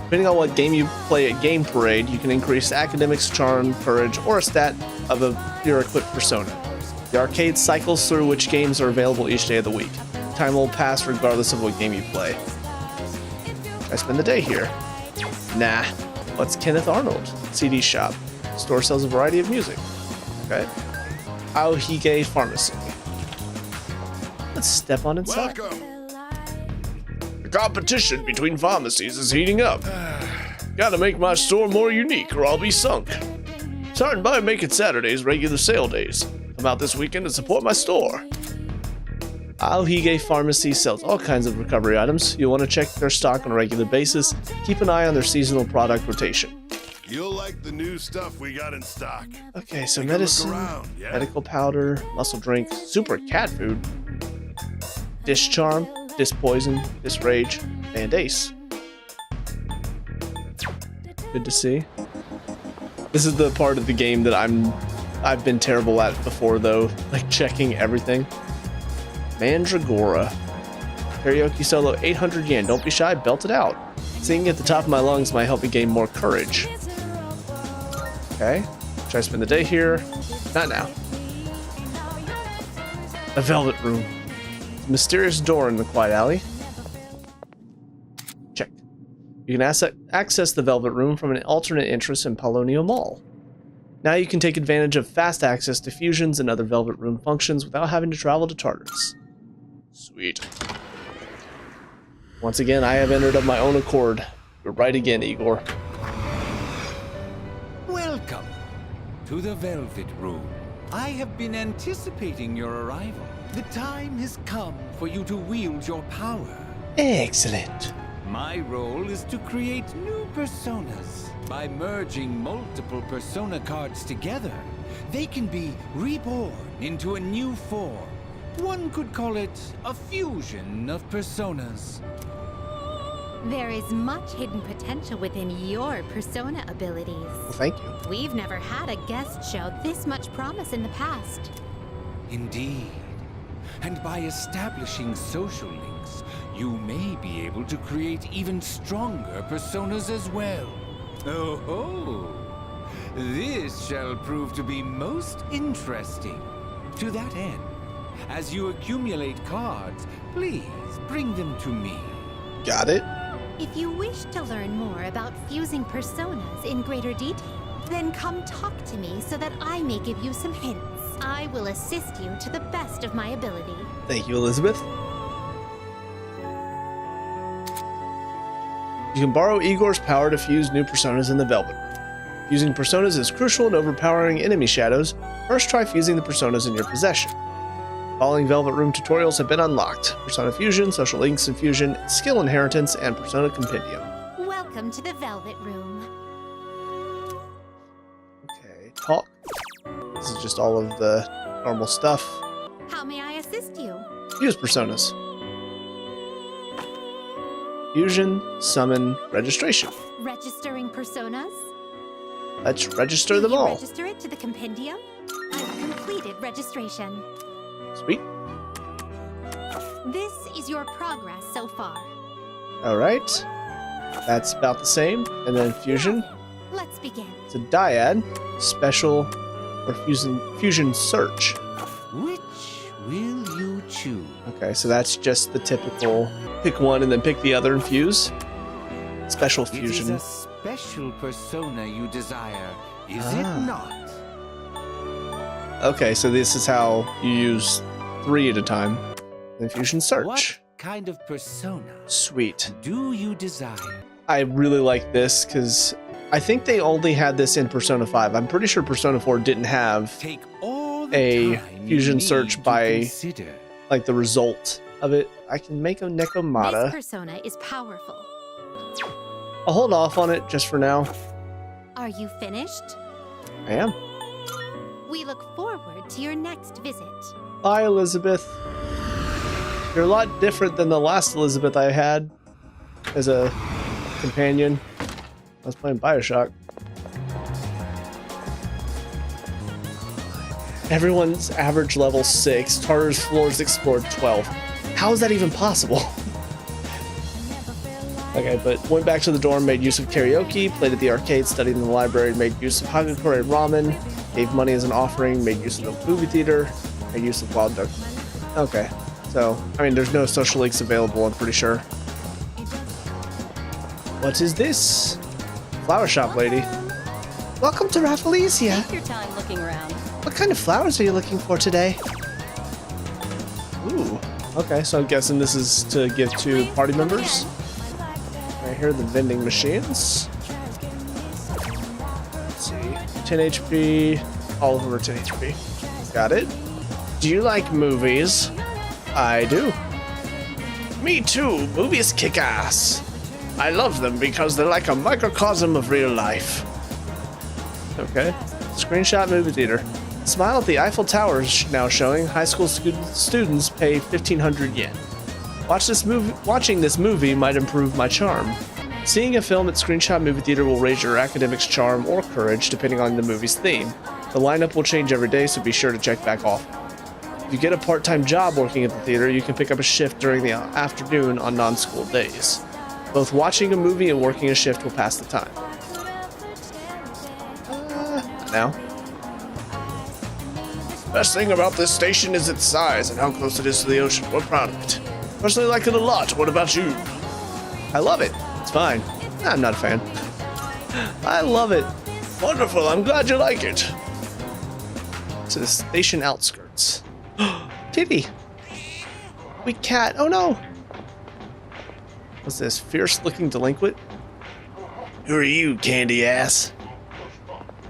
S1: Depending on what game you play at Game Parade, you can increase academics, charm, courage, or a stat of your equipped persona. The arcade cycles through which games are available each day of the week. Time will pass regardless of what game you play. I spend the day here. Nah. What's Kenneth Arnold? CD shop. Store sells a variety of music. Okay. Aohige Pharmacy. Let's step on inside.
S13: Welcome. The competition between pharmacies is heating up. Gotta make my store more unique or I'll be sunk. Starting by making Saturdays regular sale days. Come out this weekend and support my store.
S1: Aohige Pharmacy sells all kinds of recovery items. You'll want to check their stock on a regular basis. Keep an eye on their seasonal product rotation.
S15: You'll like the new stuff we got in stock.
S1: Okay, so
S15: Take a
S1: medicine,
S15: look around, yeah?
S1: medical powder, muscle drink, super cat food, dish charm, disc poison, disc rage, and ace. Good to see. This is the part of the game that I've been terrible at before though, like checking everything. Mandragora. Karaoke solo 800 yen. Don't be shy, belt it out. Singing at the top of my lungs might help me gain more courage. Okay. Should I spend the day here? Not now. A velvet room. Mysterious door in the quiet alley. Check. You can access the velvet room from an alternate entrance in Paulownia Mall. Now you can take advantage of fast access to fusions and other velvet room functions without having to travel to Tartarus. Sweet. Once again, I have entered of my own accord. You're right again, Igor.
S9: Welcome to the Velvet Room. I have been anticipating your arrival. The time has come for you to wield your power.
S1: Excellent.
S9: My role is to create new personas. By merging multiple persona cards together, they can be reborn into a new form. One could call it a fusion of personas.
S6: There is much hidden potential within your persona abilities.
S1: Well, thank you.
S6: We've never had a guest show this much promise in the past.
S9: Indeed. And by establishing social links, you may be able to create even stronger personas as well. Oh ho! This shall prove to be most interesting. To that end, as you accumulate cards, please bring them to me.
S1: Got it.
S6: If you wish to learn more about fusing personas in greater detail, then come talk to me so that I may give you some hints. I will assist you to the best of my ability.
S1: Thank you, Elizabeth. You can borrow Igor's power to fuse new personas in the Velvet Room. Fusing personas is crucial in overpowering enemy shadows. First try fusing the personas in your possession. Following Velvet Room tutorials have been unlocked: Persona Fusion, Social Links Infusion, Skill Inheritance, and Persona Compendium.
S6: Welcome to the Velvet Room.
S1: Okay, talk. This is just all of the normal stuff.
S6: How may I assist you?
S1: Fuse personas. Fusion, summon, registration.
S6: Registering personas?
S1: Let's register them all.
S6: Register it to the compendium? I've completed registration.
S1: Sweet.
S6: This is your progress so far.
S1: Alright. That's about the same. And then fusion.
S6: Let's begin.
S1: It's a dyad. Special or fusion search.
S9: Which will you choose?
S1: Okay, so that's just the typical pick one and then pick the other and fuse. Special fusion.
S9: It is a special persona you desire, is it not?
S1: Okay, so this is how you use 3 at a time. Then fusion search.
S9: What kind of persona
S1: Sweet.
S9: do you desire?
S1: I really like this because I think they only had this in Persona 5. I'm pretty sure Persona 4 didn't have
S9: Take all the
S1: a
S9: time
S1: fusion
S9: you
S1: search
S9: need to
S1: by
S9: consider.
S1: like the result of it. I can make a Nekomata.
S6: This persona is powerful.
S1: I'll hold off on it just for now.
S6: Are you finished?
S1: I am.
S6: We look forward to your next visit.
S1: Bye, Elizabeth. You're a lot different than the last Elizabeth I had as a companion. I was playing Bioshock. Everyone's average level 6. Tartarus floors explored 12. How is that even possible? Okay, but went back to the dorm, made use of karaoke, played at the arcade, studied in the library, made use of Hagakure ramen, gave money as an offering, made use of the movie theater, made use of Wild Duck. Okay, so, I mean, there's no social links available, I'm pretty sure. What is this? Flower shop lady. Welcome to Rafflesia.
S16: Take your time looking around.
S12: What kind of flowers are you looking for today?
S1: Ooh, okay, so I'm guessing this is to give to party members. Right here are the vending machines. Let's see, 10 HP, all of them are 10 HP. Got it. Do you like movies? I do. Me too, movies kick ass. I love them because they're like a microcosm of real life. Okay, screenshot movie theater. Smile at the Eiffel Tower is now showing. High school students pay 1,500 yen. Watching this movie might improve my charm. Seeing a film at Screenshot Movie Theater will raise your academics charm or courage depending on the movie's theme. The lineup will change every day, so be sure to check back often. If you get a part-time job working at the theater, you can pick up a shift during the afternoon on non-school days. Both watching a movie and working a shift will pass the time. Now. Best thing about this station is its size and how close it is to the ocean. We're proud of it. Personally like it a lot. What about you? I love it. It's fine. I'm not a fan. I love it. Wonderful. I'm glad you like it. To the station outskirts. Kitty. We cat. Oh no. What's this? Fierce looking delinquent? Who are you, candy ass?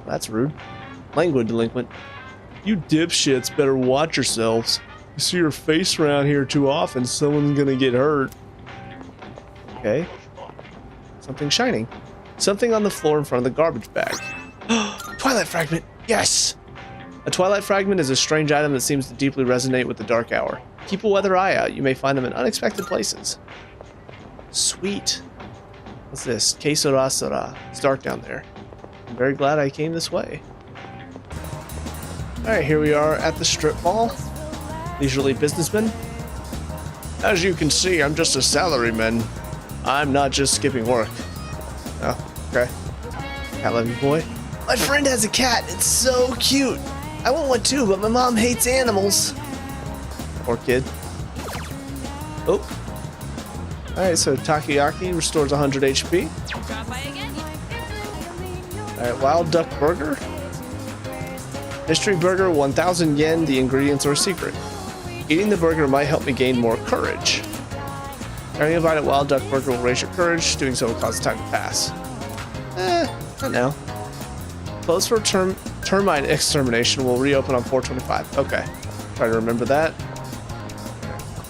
S1: That's rude. Languid delinquent. You dipshits better watch yourselves. You see your face around here too often, someone's gonna get hurt. Okay. Something shining. Something on the floor in front of the garbage bag. Twilight fragment! Yes! A twilight fragment is a strange item that seems to deeply resonate with the dark hour. Keep a weather eye out, you may find them in unexpected places. Sweet. What's this? Kesorasora. It's dark down there. I'm very glad I came this way. Alright, here we are at the strip mall. leisurely businessman.
S13: As you can see, I'm just a salaryman. I'm not just skipping work.
S1: Oh, okay. Cat loving boy.
S12: My friend has a cat. It's so cute. I want one too, but my mom hates animals.
S1: Poor kid. Oh. Alright, so Takoyaki restores 100 HP. Alright, Wild Duck Burger. Mystery Burger, 1,000 yen. The ingredients are a secret. Eating the burger might help me gain more courage. Carrying a bite at Wild Duck Burger will raise your courage. Doing so will cause time to pass. Not now. Close for termite extermination will reopen on 4/25. Okay. Try to remember that.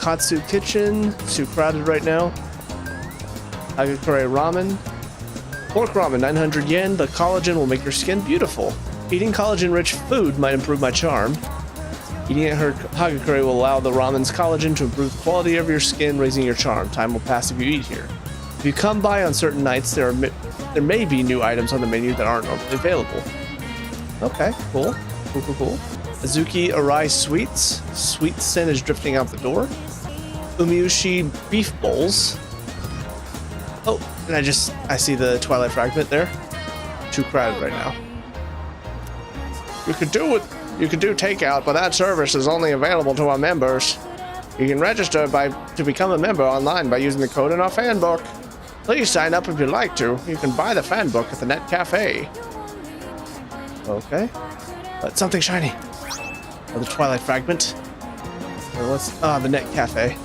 S1: Katsu Kitchen. It's too crowded right now. Hagakure Ramen. Pork ramen, 900 yen. The collagen will make your skin beautiful. Eating collagen-rich food might improve my charm. Eating at Hagakure will allow the ramen's collagen to improve the quality of your skin, raising your charm. Time will pass if you eat here. If you come by on certain nights, there may be new items on the menu that aren't normally available. Okay, cool. Cool. Azuki Arai Sweets. Sweet scent is drifting out the door. Umiushi Beef Bowls. Oh, and I see the Twilight Fragment there. Too crowded right now.
S13: You could do takeout, but that service is only available to our members. You can register to become a member online by using the code in our fan book. Please sign up if you'd like to. You can buy the fan book at the Net Cafe.
S1: Okay. But something shiny. Oh, the Twilight Fragment. Or what's the Net Cafe.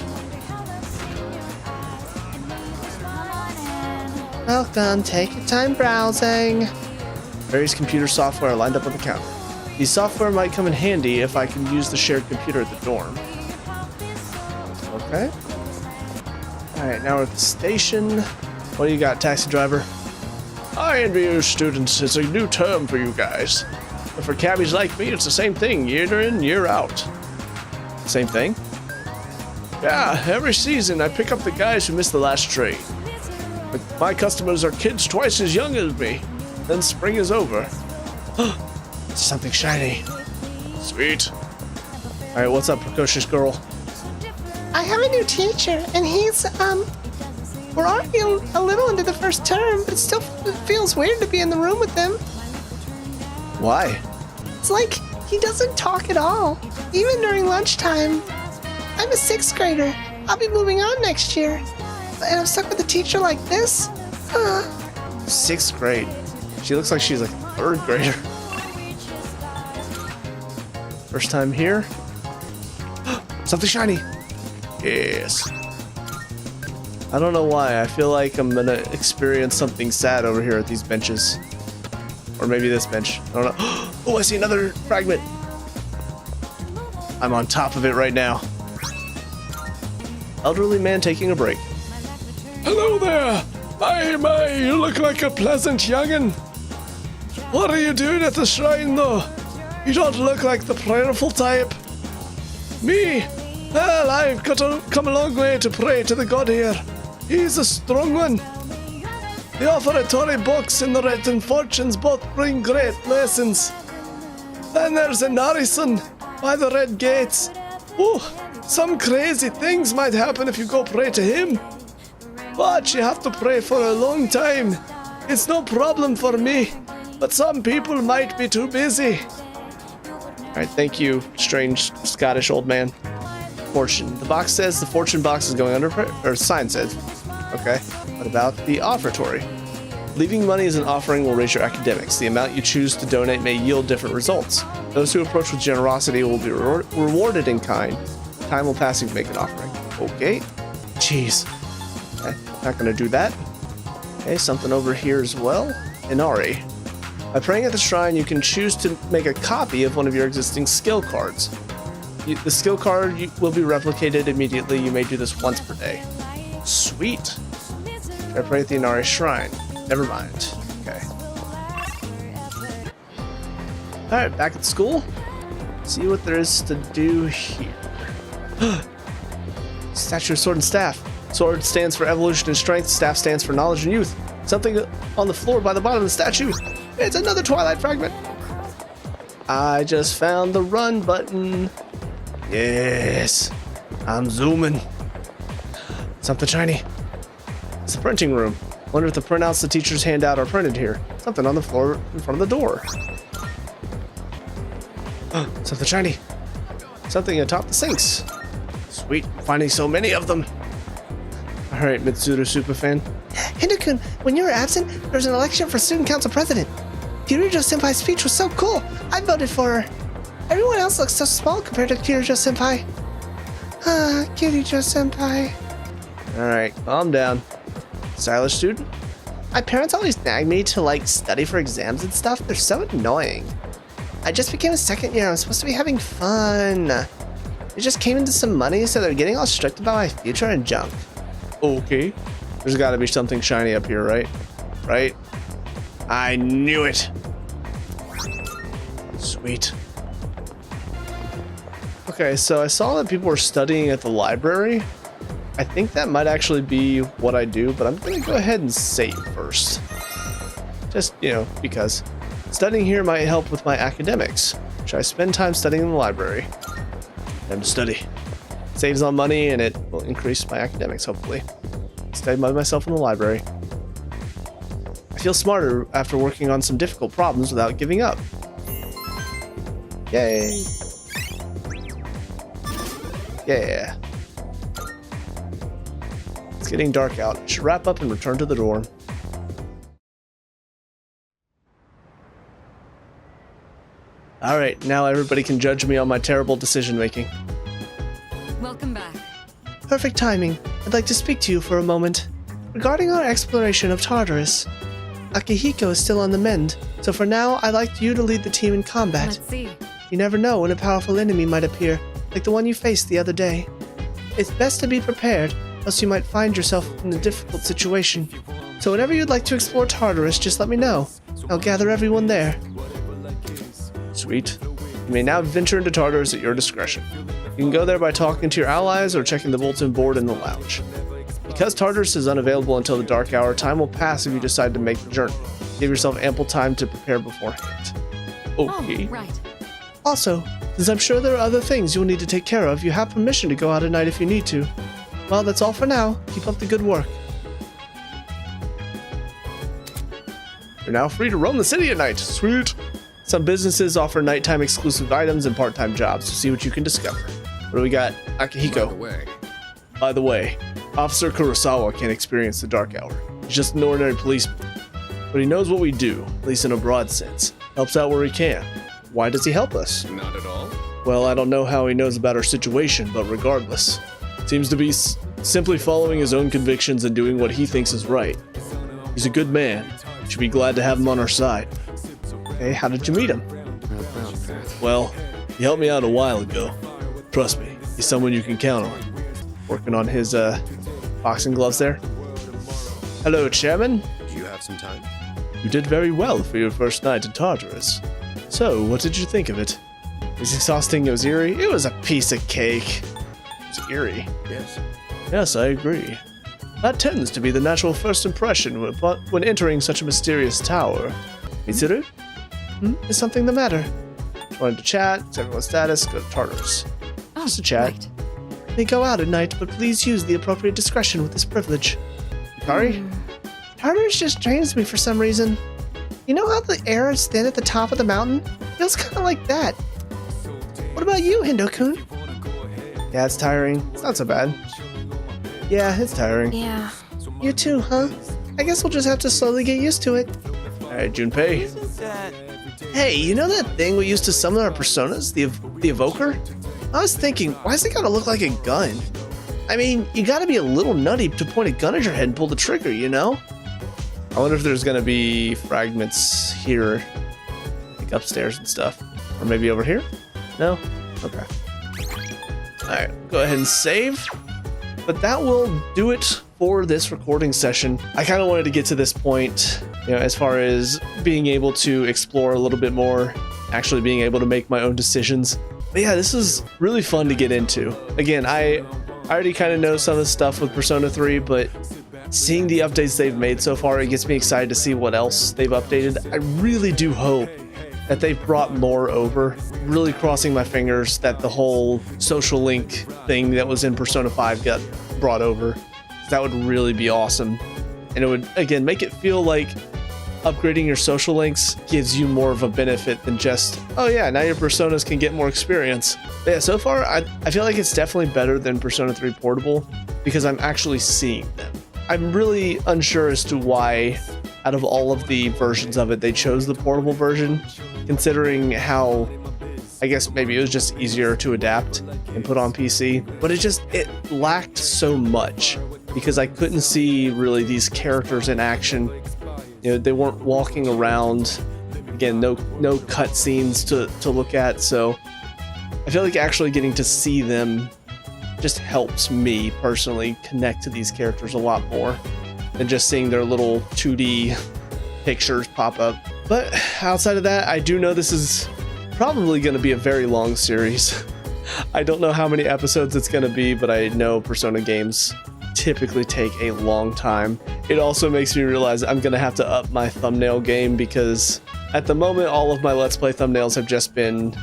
S12: Welcome, take your time browsing.
S1: Various computer software lined up on the counter. These software might come in handy if I can use the shared computer at the dorm. Okay. Alright, now we're at the station. What do you got, taxi driver?
S13: I envy you students. It's a new term for you guys. But for cabbies like me, it's the same thing, year in, year out.
S1: Same thing?
S13: Yeah, every season I pick up the guys who missed the last train. But my customers are kids twice as young as me. Then spring is over.
S1: Something shiny.
S13: Sweet.
S1: Alright, what's up, precocious girl?
S12: I have a new teacher, and he's, we're already a little into the first term, but it still feels weird to be in the room with him.
S1: Why?
S12: It's like he doesn't talk at all, even during lunchtime. I'm a 6th grader. I'll be moving on next year. And I'm stuck with a teacher like this?
S1: 6th grade. She looks like she's like a 3rd grader. First time here. Something shiny.
S13: Yes.
S1: I don't know why. I feel like I'm gonna experience something sad over here at these benches. Or maybe this bench. I don't know. Oh, I see another fragment. I'm on top of it right now. Elderly man taking a break.
S13: Hello there. My, you look like a pleasant youngin'. What are you doing at the shrine, though? You don't look like the prayerful type. Me? Well, I've come a long way to pray to the god here. He's a strong one. The offertory books and the written fortunes both bring great blessings. Then there's Inari-san by the red gates. Oh, some crazy things might happen if you go pray to him. But you have to pray for a long time. It's no problem for me, but some people might be too busy.
S1: Alright, thank you, strange Scottish old man. Fortune. The box says the fortune box is going under or sign says. Okay. What about the offertory? Leaving money as an offering will raise your academics. The amount you choose to donate may yield different results. Those who approach with generosity will be rewarded in kind. Time will pass if you make an offering. Okay. Jeez. Okay, not gonna do that. Okay, something over here as well. Inari. By praying at the shrine, you can choose to make a copy of one of your existing skill cards. The skill card will be replicated immediately. You may do this once per day. Sweet. I pray at the Inari shrine. Never mind. Okay. Alright, back at school. See what there is to do here. Statue of Sword and Staff. Sword stands for evolution and strength. Staff stands for knowledge and youth. Something on the floor by the bottom of the statue. It's another Twilight Fragment. I just found the run button. Yes. I'm zooming. Something shiny. It's the printing room. Wonder if the printouts the teachers hand out are printed here. Something on the floor in front of the door. Something shiny. Something atop the sinks. Sweet, finding so many of them. Alright, Mitsuru Superfan.
S12: Hindu-kun, when you were absent, there was an election for student council president. Kirijo-senpai's speech was so cool. I voted for her. Everyone else looks so small compared to Kirijo-senpai. Kirijo-senpai.
S1: Alright, calm down. Stylish student?
S12: My parents always nag me to, like, study for exams and stuff. They're so annoying. I just became a second year. I'm supposed to be having fun. They just came into some money, so they're getting all strict about my future and junk.
S1: Okay. There's gotta be something shiny up here, right? Right? I knew it. Sweet. Okay, so I saw that people were studying at the library. I think that might actually be what I do, but I'm gonna go ahead and save first. Just, you know, because studying here might help with my academics. Should I spend time studying in the library? Time to study. Saves on money and it will increase my academics, hopefully. Study by myself in the library. I feel smarter after working on some difficult problems without giving up. Yay. Yeah. It's getting dark out. I should wrap up and return to the dorm. Alright, now everybody can judge me on my terrible decision making.
S5: Welcome back.
S12: Perfect timing. I'd like to speak to you for a moment. Regarding our exploration of Tartarus, Akihiko is still on the mend, so for now I'd like you to lead the team in combat.
S5: Let's see.
S12: You never know when a powerful enemy might appear, like the one you faced the other day. It's best to be prepared, else you might find yourself in a difficult situation. So whenever you'd like to explore Tartarus, just let me know. I'll gather everyone there.
S1: Sweet. You may now venture into Tartarus at your discretion. You can go there by talking to your allies or checking the bulletin board in the lounge. Because Tartarus is unavailable until the dark hour, time will pass if you decide to make the journey. Give yourself ample time to prepare beforehand. Okay.
S5: Oh, right.
S12: Also, since I'm sure there are other things you'll need to take care of, you have permission to go out at night if you need to. Well, that's all for now. Keep up the good work.
S1: You're now free to roam the city at night. Sweet. Some businesses offer nighttime exclusive items and part-time jobs, so see what you can discover. What do we got? Akihiko. By the way, Officer Kurosawa can't experience the dark hour. He's just an ordinary policeman. But he knows what we do, at least in a broad sense. Helps out where he can. Why does he help us?
S4: Not at all.
S1: Well, I don't know how he knows about our situation, but regardless, seems to be simply following his own convictions and doing what he thinks is right. He's a good man. We should be glad to have him on our side. Hey, how did you meet him? Well, he helped me out a while ago. Trust me, he's someone you can count on. Working on his boxing gloves there. Hello, Chairman.
S2: Do you have some time?
S1: You did very well for your first night in Tartarus. So, what did you think of it? It was exhausting, it was eerie. It was a piece of cake. It was eerie.
S2: Yes.
S1: Yes, I agree. That tends to be the natural first impression when entering such a mysterious tower. Mitsuru?
S12: Is something the matter?
S1: Just wanted to chat, see everyone's status, go to Tartarus.
S5: Oh,
S1: Just a chat.
S5: right.
S12: They go out at night, but please use the appropriate discretion with this privilege.
S1: Yukari?
S12: Tartarus just drains me for some reason. You know how the air is thin at the top of the mountain? Feels kind of like that. What about you, Hindo-kun?
S1: Yeah, it's tiring. It's not so bad. Yeah, it's tiring.
S3: Yeah.
S12: You too, huh? I guess we'll just have to slowly get used to it.
S1: Alright, Junpei.
S12: Hey, you know that thing we used to summon our personas? The evoker? I was thinking, why's it gotta look like a gun? I mean, you gotta be a little nutty to point a gun at your head and pull the trigger, you know?
S1: I wonder if there's gonna be fragments here, like upstairs and stuff. Or maybe over here? No? Okay. Alright, go ahead and save. But that will do it for this recording session. I kind of wanted to get to this point, you know, as far as being able to explore a little bit more, actually being able to make my own decisions. But yeah, this is really fun to get into. Again, I already kind of know some of the stuff with Persona 3, but seeing the updates they've made so far, it gets me excited to see what else they've updated. I really do hope that they've brought lore over. Really crossing my fingers that the whole social link thing that was in Persona 5 got brought over. That would really be awesome. And it would, again, make it feel like upgrading your social links gives you more of a benefit than just, oh yeah, now your personas can get more experience. But yeah, so far, I feel like it's definitely better than Persona 3 Portable because I'm actually seeing them. I'm really unsure as to why, out of all of the versions of it, they chose the portable version, considering how, I guess maybe it was just easier to adapt and put on PC, but it lacked so much because I couldn't see really these characters in action. You know, they weren't walking around. Again, no cutscenes to look at, so I feel like actually getting to see them just helps me personally connect to these characters a lot more than just seeing their little 2D pictures pop up. But outside of that, I do know this is probably going to be a very long series. I don't know how many episodes it's going to be, but I know Persona games typically take a long time. It also makes me realize I'm going to have to up my thumbnail game because at the moment all of my Let's Play thumbnails have just been,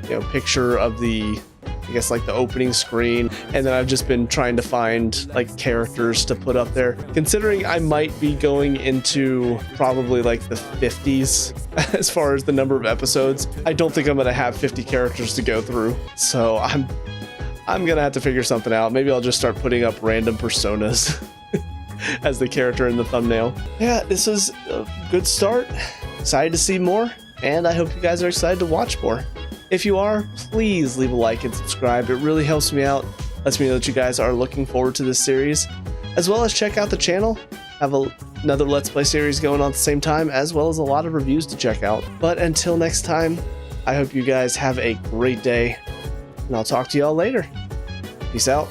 S1: you know, picture of the, I guess, like the opening screen, and then I've just been trying to find like characters to put up there. Considering I might be going into probably like the 50s as far as the number of episodes, I don't think I'm gonna have 50 characters to go through. So I'm gonna have to figure something out. Maybe I'll just start putting up random personas as the character in the thumbnail. Yeah, this is a good start. Excited to see more, and I hope you guys are excited to watch more. If you are, please leave a like and subscribe. It really helps me out, lets me know that you guys are looking forward to this series, as well as check out the channel. I have another Let's Play series going on at the same time, as well as a lot of reviews to check out. But until next time, I hope you guys have a great day, and I'll talk to y'all later. Peace out.